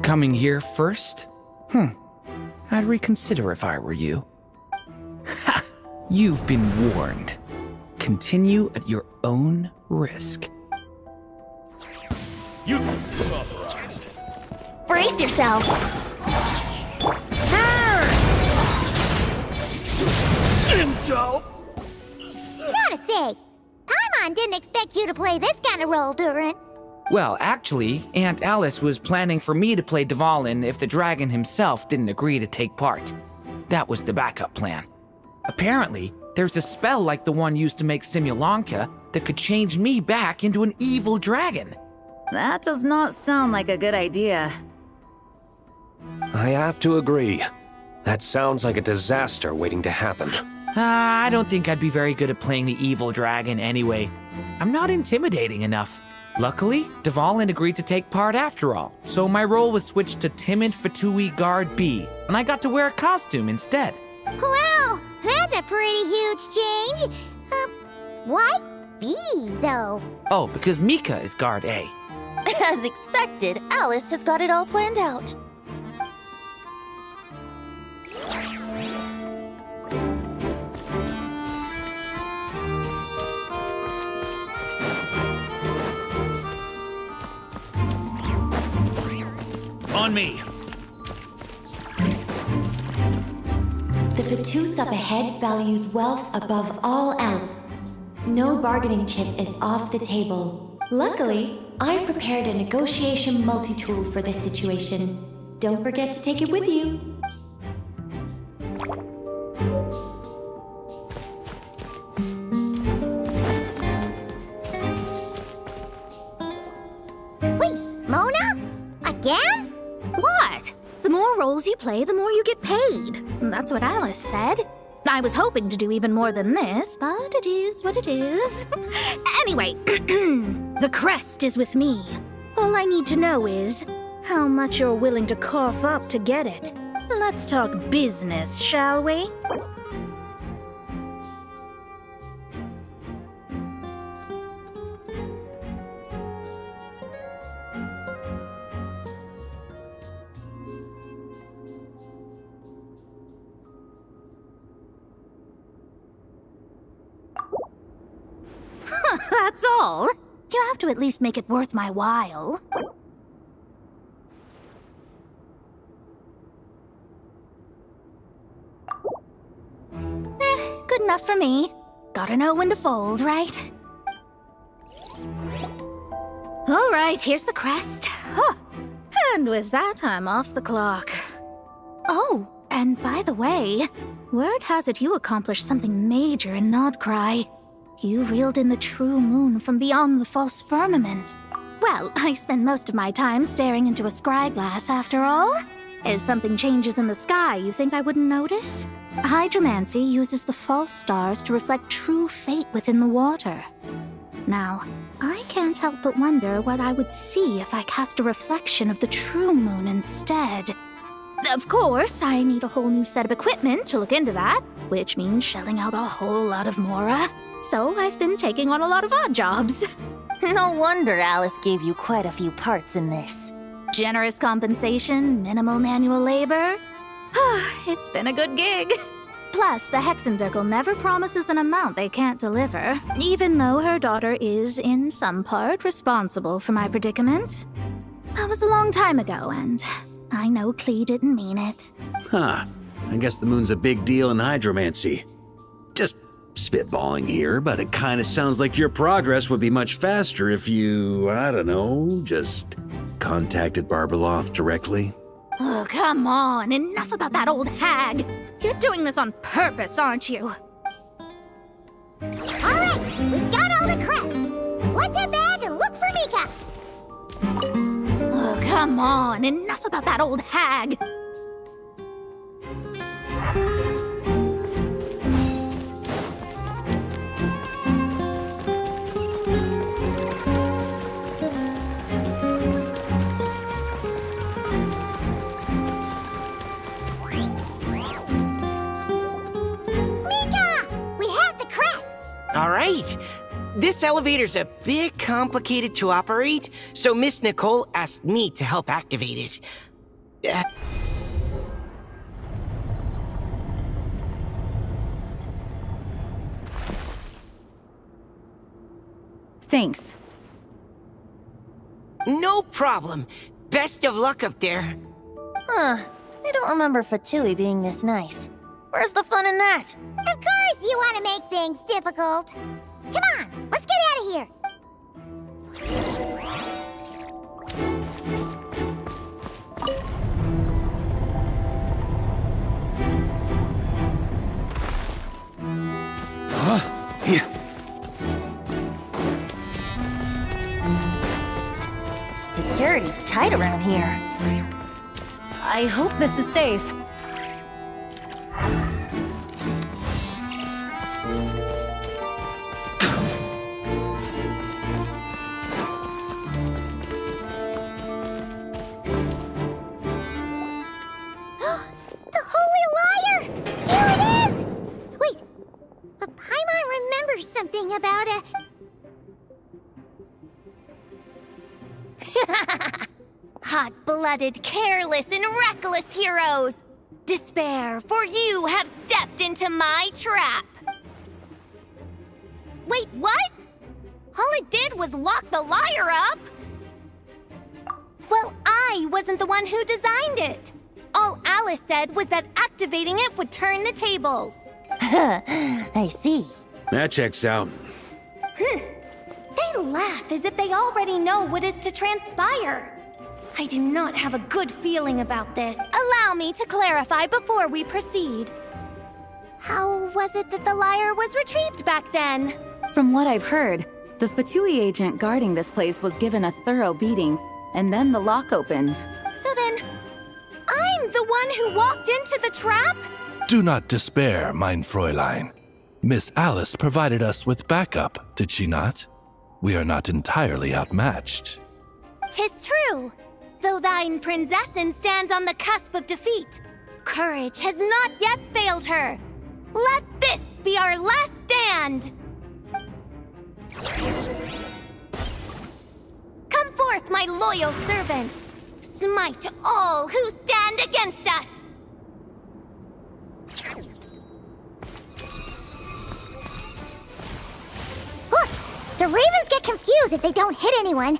Coming here first? I'd reconsider if I were you. Ha! You've been warned. Continue at your own risk. You authorized. Brace yourself! Intel! So to say, Paimon didn't expect you to play this kind of role, Durin. Well, actually, Aunt Alice was planning for me to play Dvalin if the dragon himself didn't agree to take part. That was the backup plan. Apparently, there's a spell like the one used to make Simulanka that could change me back into an evil dragon. That does not sound like a good idea. I have to agree. That sounds like a disaster waiting to happen. I don't think I'd be very good at playing the evil dragon anyway. I'm not intimidating enough. Luckily, Dvalin agreed to take part after all, so my role was switched to Timid Fatui Guard B, and I got to wear a costume instead. Wow, that's a pretty huge change. Why B, though? Oh, because Mika is Guard A. As expected, Alice has got it all planned out. On me! The Fatous up ahead values wealth above all else. No bargaining chip is off the table. Luckily, I've prepared a negotiation multi-tool for this situation. Don't forget to take it with you. Mona? Again? What? The more roles you play, the more you get paid. That's what Alice said. I was hoping to do even more than this, but it is what it is. Anyway, the crest is with me. All I need to know is how much you're willing to cough up to get it. Let's talk business, shall we? That's all. You have to at least make it worth my while. Good enough for me. Gotta know when to fold, right? All right, here's the crest. Huh. And with that, I'm off the clock. Oh, and by the way, word has it you accomplished something major in Nodcry. You reeled in the true moon from beyond the false firmament. Well, I spend most of my time staring into a scry glass after all. If something changes in the sky, you think I wouldn't notice? Hydromancy uses the false stars to reflect true fate within the water. Now, I can't help but wonder what I would see if I cast a reflection of the true moon instead. Of course, I need a whole new set of equipment to look into that, which means shelling out a whole lot of mora. So I've been taking on a lot of odd jobs. No wonder Alice gave you quite a few parts in this. Generous compensation, minimal manual labor. It's been a good gig. Plus, the Hexen Circle never promises an amount they can't deliver, even though her daughter is, in some part, responsible for my predicament. That was a long time ago, and I know Klee didn't mean it. Huh. I guess the moon's a big deal in hydromancy. Just spitballing here, but it kind of sounds like your progress would be much faster if you, I don't know, just contacted Barbeloth directly. Oh, come on. Enough about that old hag. You're doing this on purpose, aren't you? All right, we've got all the crests. Let's head back and look for Mika. Oh, come on. Enough about that old hag. All right. This elevator's a bit complicated to operate, so Miss Nicole asked me to help activate it. Thanks. No problem. Best of luck up there. Huh. I don't remember Fatui being this nice. Where's the fun in that? Of course you want to make things difficult. Come on, let's get out of here. Here. Security's tight around here. I hope this is safe. Something about a... Hot-blooded, careless, and reckless heroes! Despair, for you have stepped into my trap! Wait, what? All it did was lock the lyre up? Well, I wasn't the one who designed it. All Alice said was that activating it would turn the tables. I see. That checks out. They laugh as if they already know what is to transpire. I do not have a good feeling about this. Allow me to clarify before we proceed. How was it that the lyre was retrieved back then? From what I've heard, the Fatui agent guarding this place was given a thorough beating and then the lock opened. So then, I'm the one who walked into the trap? Do not despair, mein Fräulein. Miss Alice provided us with backup, did she not? We are not entirely outmatched. 'Tis true, though thine princessin stands on the cusp of defeat. Courage has not yet failed her. Let this be our last stand! Come forth, my loyal servants! Smite all who stand against us! Look! The ravens get confused if they don't hit anyone.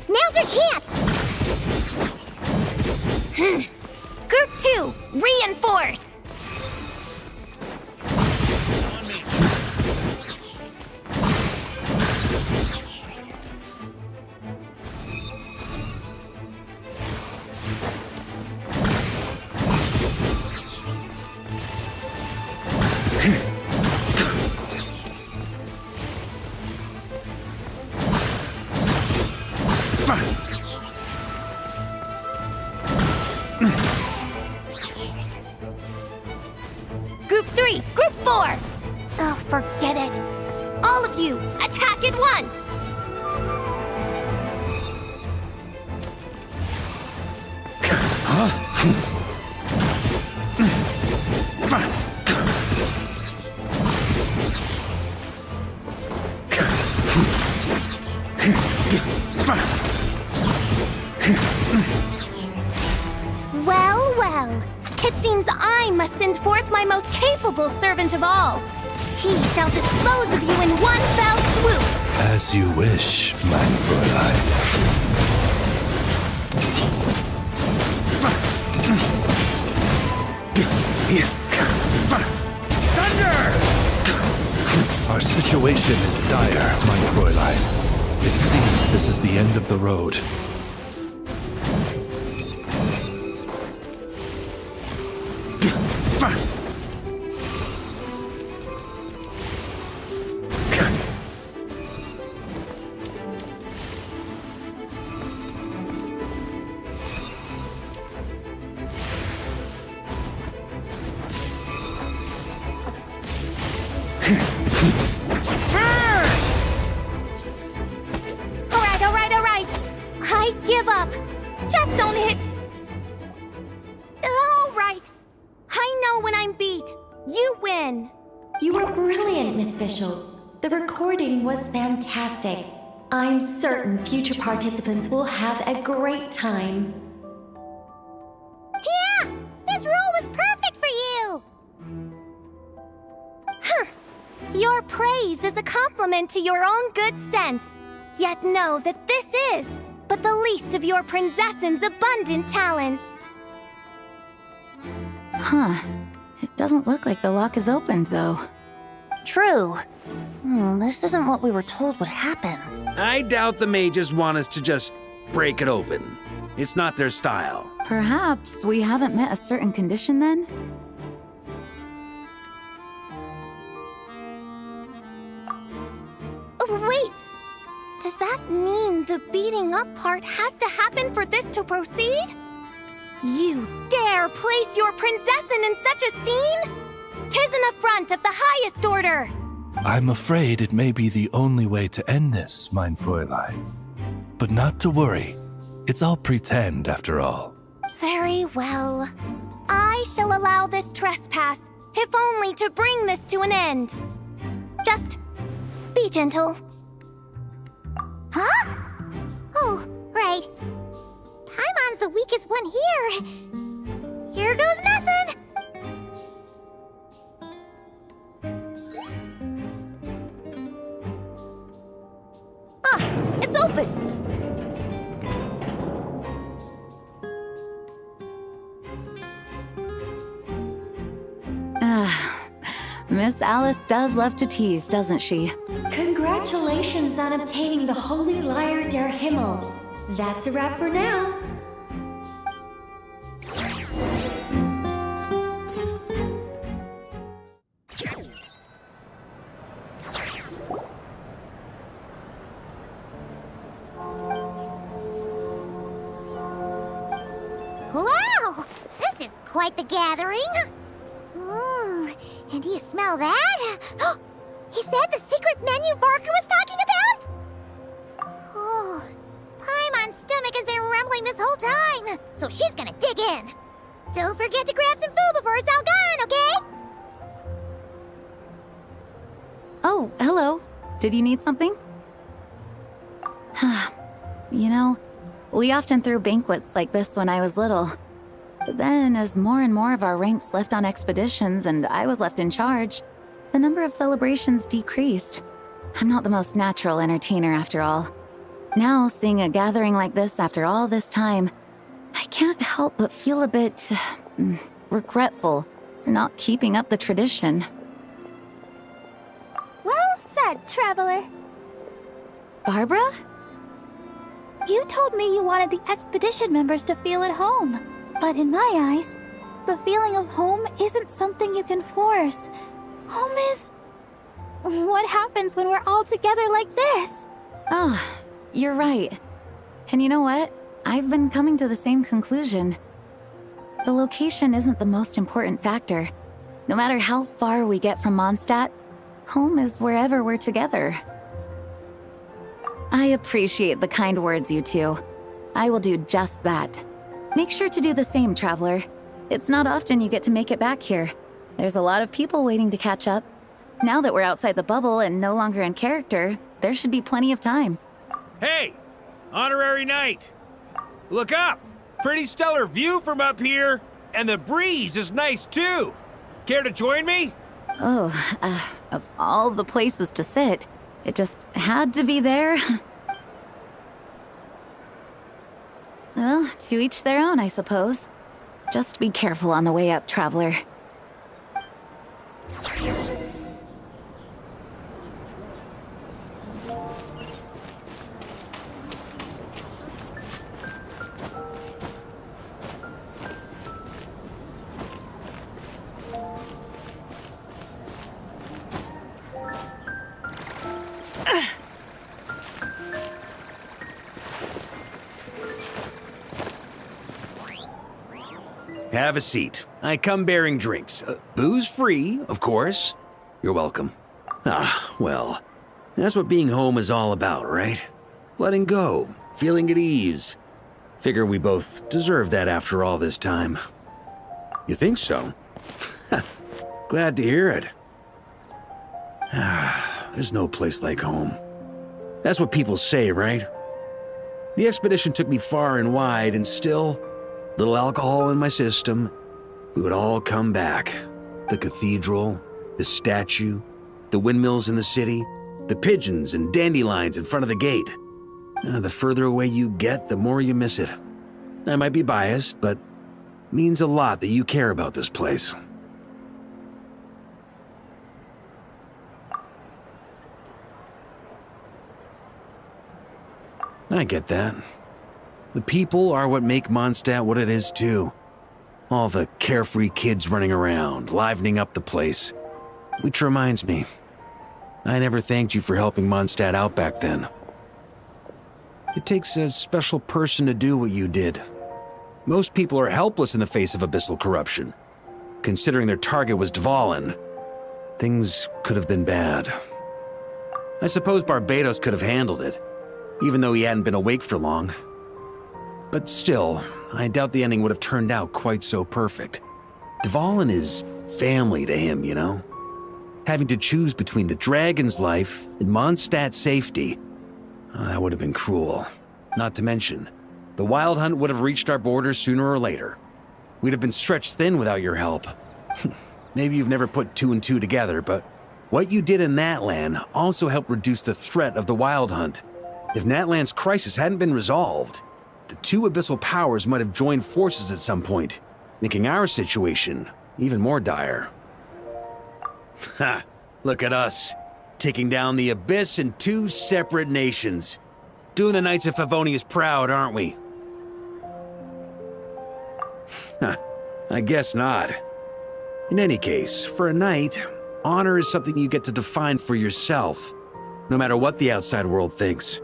Now's their chance! Group 2, reinforce! Group 3, Group 4! Oh, forget it. All of you, attack at once! Well, well. It seems I must send forth my most capable servant of all. He shall dispose of you in one fell swoop. As you wish, mein Fräulein. Thunder! Our situation is dire, mein Fräulein. It seems this is the end of the road. Alright. I give up. Just don't hit. Alright. I know when I'm beat. You win. You were brilliant, Miss Fischl. The recording was fantastic. I'm certain future participants will have a great time. Yeah! This role was perfect for you! Your praise is a compliment to your own good sense. Yet know that this is but the least of your princessin's abundant talents. Huh. It doesn't look like the lock is opened, though. True. This isn't what we were told would happen. I doubt the mages want us to just break it open. It's not their style. Perhaps we haven't met a certain condition then? Oh, wait! Does that mean the beating up part has to happen for this to proceed? You dare place your princessin in such a scene? 'Tis an affront of the highest order! I'm afraid it may be the only way to end this, mein Fräulein. But not to worry. It's all pretend, after all. Very well. I shall allow this trespass, if only to bring this to an end. Just be gentle. Huh? Oh, right. Paimon's the weakest one here. Here goes nothing! It's open! Miss Alice does love to tease, doesn't she? Congratulations on obtaining the Holy Lyre der Himmel. That's a wrap for now. quite the gathering. And do you smell that? Is that the secret menu Barker was talking about? Oh, Paimon's stomach has been rumbling this whole time, so she's gonna dig in. Don't forget to grab some food before it's all gone, okay? Oh, hello. Did you need something? You know, we often threw banquets like this when I was little. But then, as more and more of our ranks left on expeditions and I was left in charge, the number of celebrations decreased. I'm not the most natural entertainer after all. Now, seeing a gathering like this after all this time, I can't help but feel a bit regretful for not keeping up the tradition. Well said, traveler. Barbara? You told me you wanted the expedition members to feel at home. But in my eyes, the feeling of home isn't something you can force. Home is... what happens when we're all together like this? Oh, you're right. And you know what? I've been coming to the same conclusion. The location isn't the most important factor. No matter how far we get from Mondstad, home is wherever we're together. I appreciate the kind words, you two. I will do just that. Make sure to do the same, traveler. It's not often you get to make it back here. There's a lot of people waiting to catch up. Now that we're outside the bubble and no longer in character, there should be plenty of time. Hey! Honorary knight! Look up! Pretty stellar view from up here, and the breeze is nice too! Care to join me? Oh, of all the places to sit, it just had to be there. Well, to each their own, I suppose. Just be careful on the way up, traveler. Have a seat. I come bearing drinks. Booze free, of course. You're welcome. Ah, well, that's what being home is all about, right? Letting go, feeling at ease. Figure we both deserve that after all this time. You think so? Glad to hear it. There's no place like home. That's what people say, right? The expedition took me far and wide, and still, little alcohol in my system, we would all come back. The cathedral, the statue, the windmills in the city, the pigeons and dandelions in front of the gate. The further away you get, the more you miss it. I might be biased, but it means a lot that you care about this place. I get that. The people are what make Mondstad what it is, too. All the carefree kids running around, livening up the place. Which reminds me, I never thanked you for helping Mondstad out back then. It takes a special person to do what you did. Most people are helpless in the face of abyssal corruption. Considering their target was Dvalin, things could have been bad. I suppose Barbados could have handled it, even though he hadn't been awake for long. But still, I doubt the ending would have turned out quite so perfect. Dvalin is family to him, you know? Having to choose between the dragon's life and Mondstad's safety, that would have been cruel. Not to mention, the Wild Hunt would have reached our borders sooner or later. We'd have been stretched thin without your help. Maybe you've never put two and two together, but what you did in Natlan also helped reduce the threat of the Wild Hunt. If Natlan's crisis hadn't been resolved, the two abyssal powers might have joined forces at some point, making our situation even more dire. Ha! Look at us, taking down the Abyss in two separate nations. Doing the Knights of Favonius proud, aren't we? I guess not. In any case, for a knight, honor is something you get to define for yourself, no matter what the outside world thinks.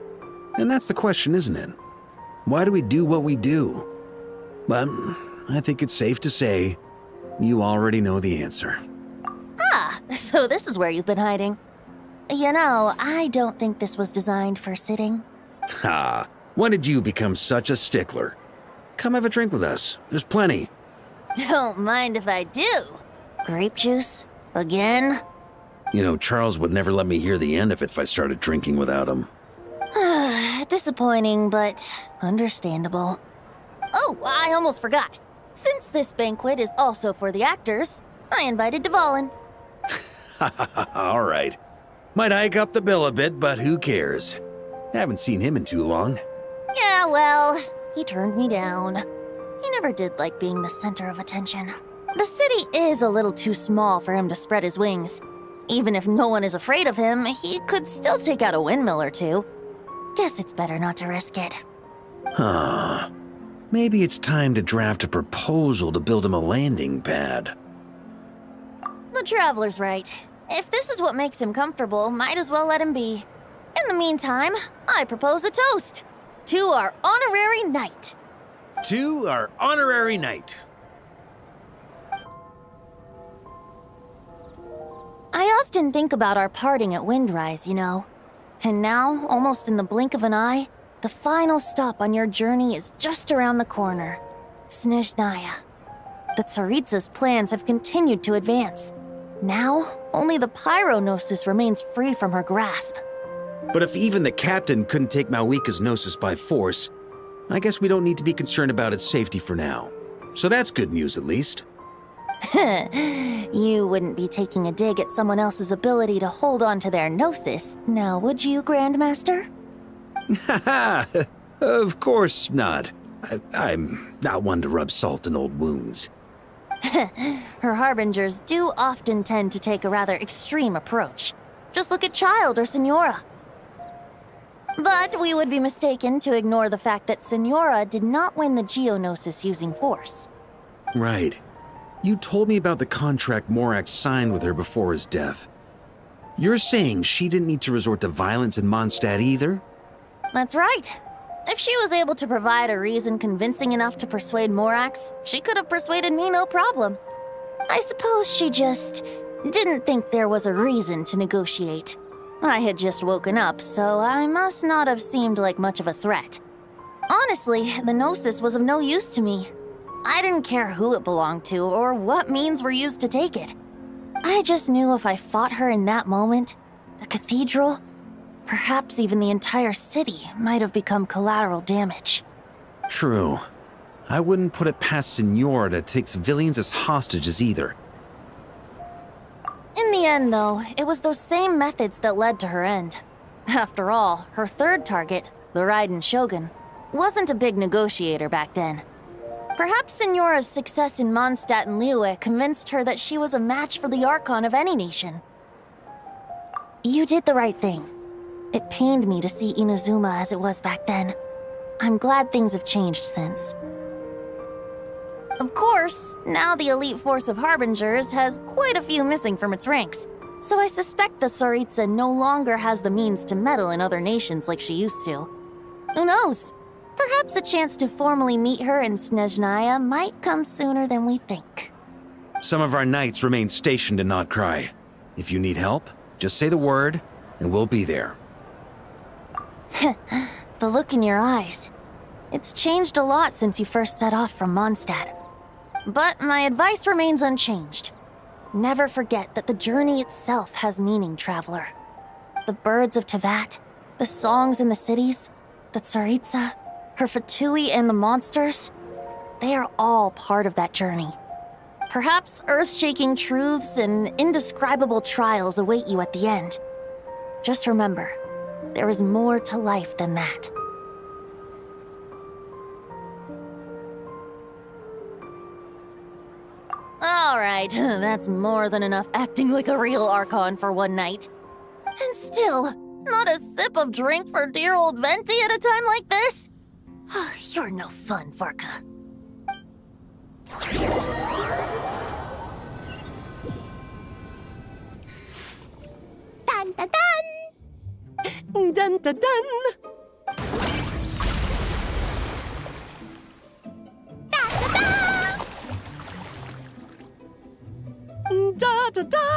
And that's the question, isn't it? Why do we do what we do? But I think it's safe to say you already know the answer. Ah, so this is where you've been hiding. You know, I don't think this was designed for sitting. Ha! When did you become such a stickler? Come have a drink with us. There's plenty. Don't mind if I do. Grape juice? Again? You know, Charles would never let me hear the end of it if I started drinking without him. Disappointing, but understandable. Oh, I almost forgot. Since this banquet is also for the actors, I invited Dvalin. All right. Might hike up the bill a bit, but who cares? Haven't seen him in too long. Yeah, well, he turned me down. He never did like being the center of attention. The city is a little too small for him to spread his wings. Even if no one is afraid of him, he could still take out a windmill or two. Guess it's better not to risk it. Huh. Maybe it's time to draft a proposal to build him a landing pad. The Traveler's right. If this is what makes him comfortable, might as well let him be. In the meantime, I propose a toast to our honorary knight. To our honorary knight. I often think about our parting at Windrise, you know. And now, almost in the blink of an eye, the final stop on your journey is just around the corner. Snezhnaya. The Tsaritsa's plans have continued to advance. Now, only the Pyronosis remains free from her grasp. But if even the captain couldn't take Malwika's Gnosis by force, I guess we don't need to be concerned about its safety for now. So that's good news, at least. You wouldn't be taking a dig at someone else's ability to hold on to their Gnosis, now would you, Grandmaster? Haha, of course not. I'm not one to rub salt in old wounds. Her harbingers do often tend to take a rather extreme approach. Just look at Child or Senora. But we would be mistaken to ignore the fact that Senora did not win the Geonosis using force. Right. You told me about the contract Morax signed with her before his death. You're saying she didn't need to resort to violence in Mondstad either? That's right. If she was able to provide a reason convincing enough to persuade Morax, she could have persuaded me no problem. I suppose she just didn't think there was a reason to negotiate. I had just woken up, so I must not have seemed like much of a threat. Honestly, the Gnosis was of no use to me. I didn't care who it belonged to or what means were used to take it. I just knew if I fought her in that moment, the cathedral, perhaps even the entire city, might have become collateral damage. True. I wouldn't put it past Senora to take civilians as hostages either. In the end, though, it was those same methods that led to her end. After all, her third target, the Raiden Shogun, wasn't a big negotiator back then. Perhaps Senora's success in Mondstadt and Liyue convinced her that she was a match for the Archon of any nation. You did the right thing. It pained me to see Inazuma as it was back then. I'm glad things have changed since. Of course, now the elite force of Harbingers has quite a few missing from its ranks, so I suspect the Tsaritsa no longer has the means to meddle in other nations like she used to. Who knows? Perhaps a chance to formally meet her in Snezhnaya might come sooner than we think. Some of our knights remain stationed in Notcry. If you need help, just say the word, and we'll be there. The look in your eyes. It's changed a lot since you first set off from Mondstadt. But my advice remains unchanged. Never forget that the journey itself has meaning, traveler. The birds of Tevat, the songs in the cities, the Tsaritsa, her Fatui and the monsters, they are all part of that journey. Perhaps earth-shaking truths and indescribable trials await you at the end. Just remember, there is more to life than that. All right, that's more than enough acting like a real Archon for one night. And still, not a sip of drink for dear old Venti at a time like this? You're no fun, Varka. Dun dun dun! Dun dun dun! Da, da, da! Da-da-da!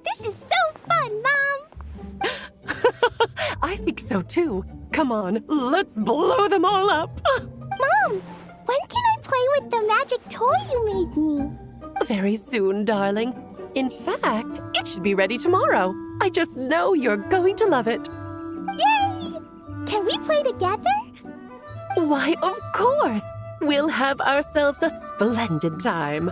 This is so fun, Mom! I think so too. Come on, let's blow them all up. Mom, when can I play with the magic toy you made me? Very soon, darling. In fact, it should be ready tomorrow. I just know you're going to love it. Yay! Can we play together? Why, of course. We'll have ourselves a splendid time.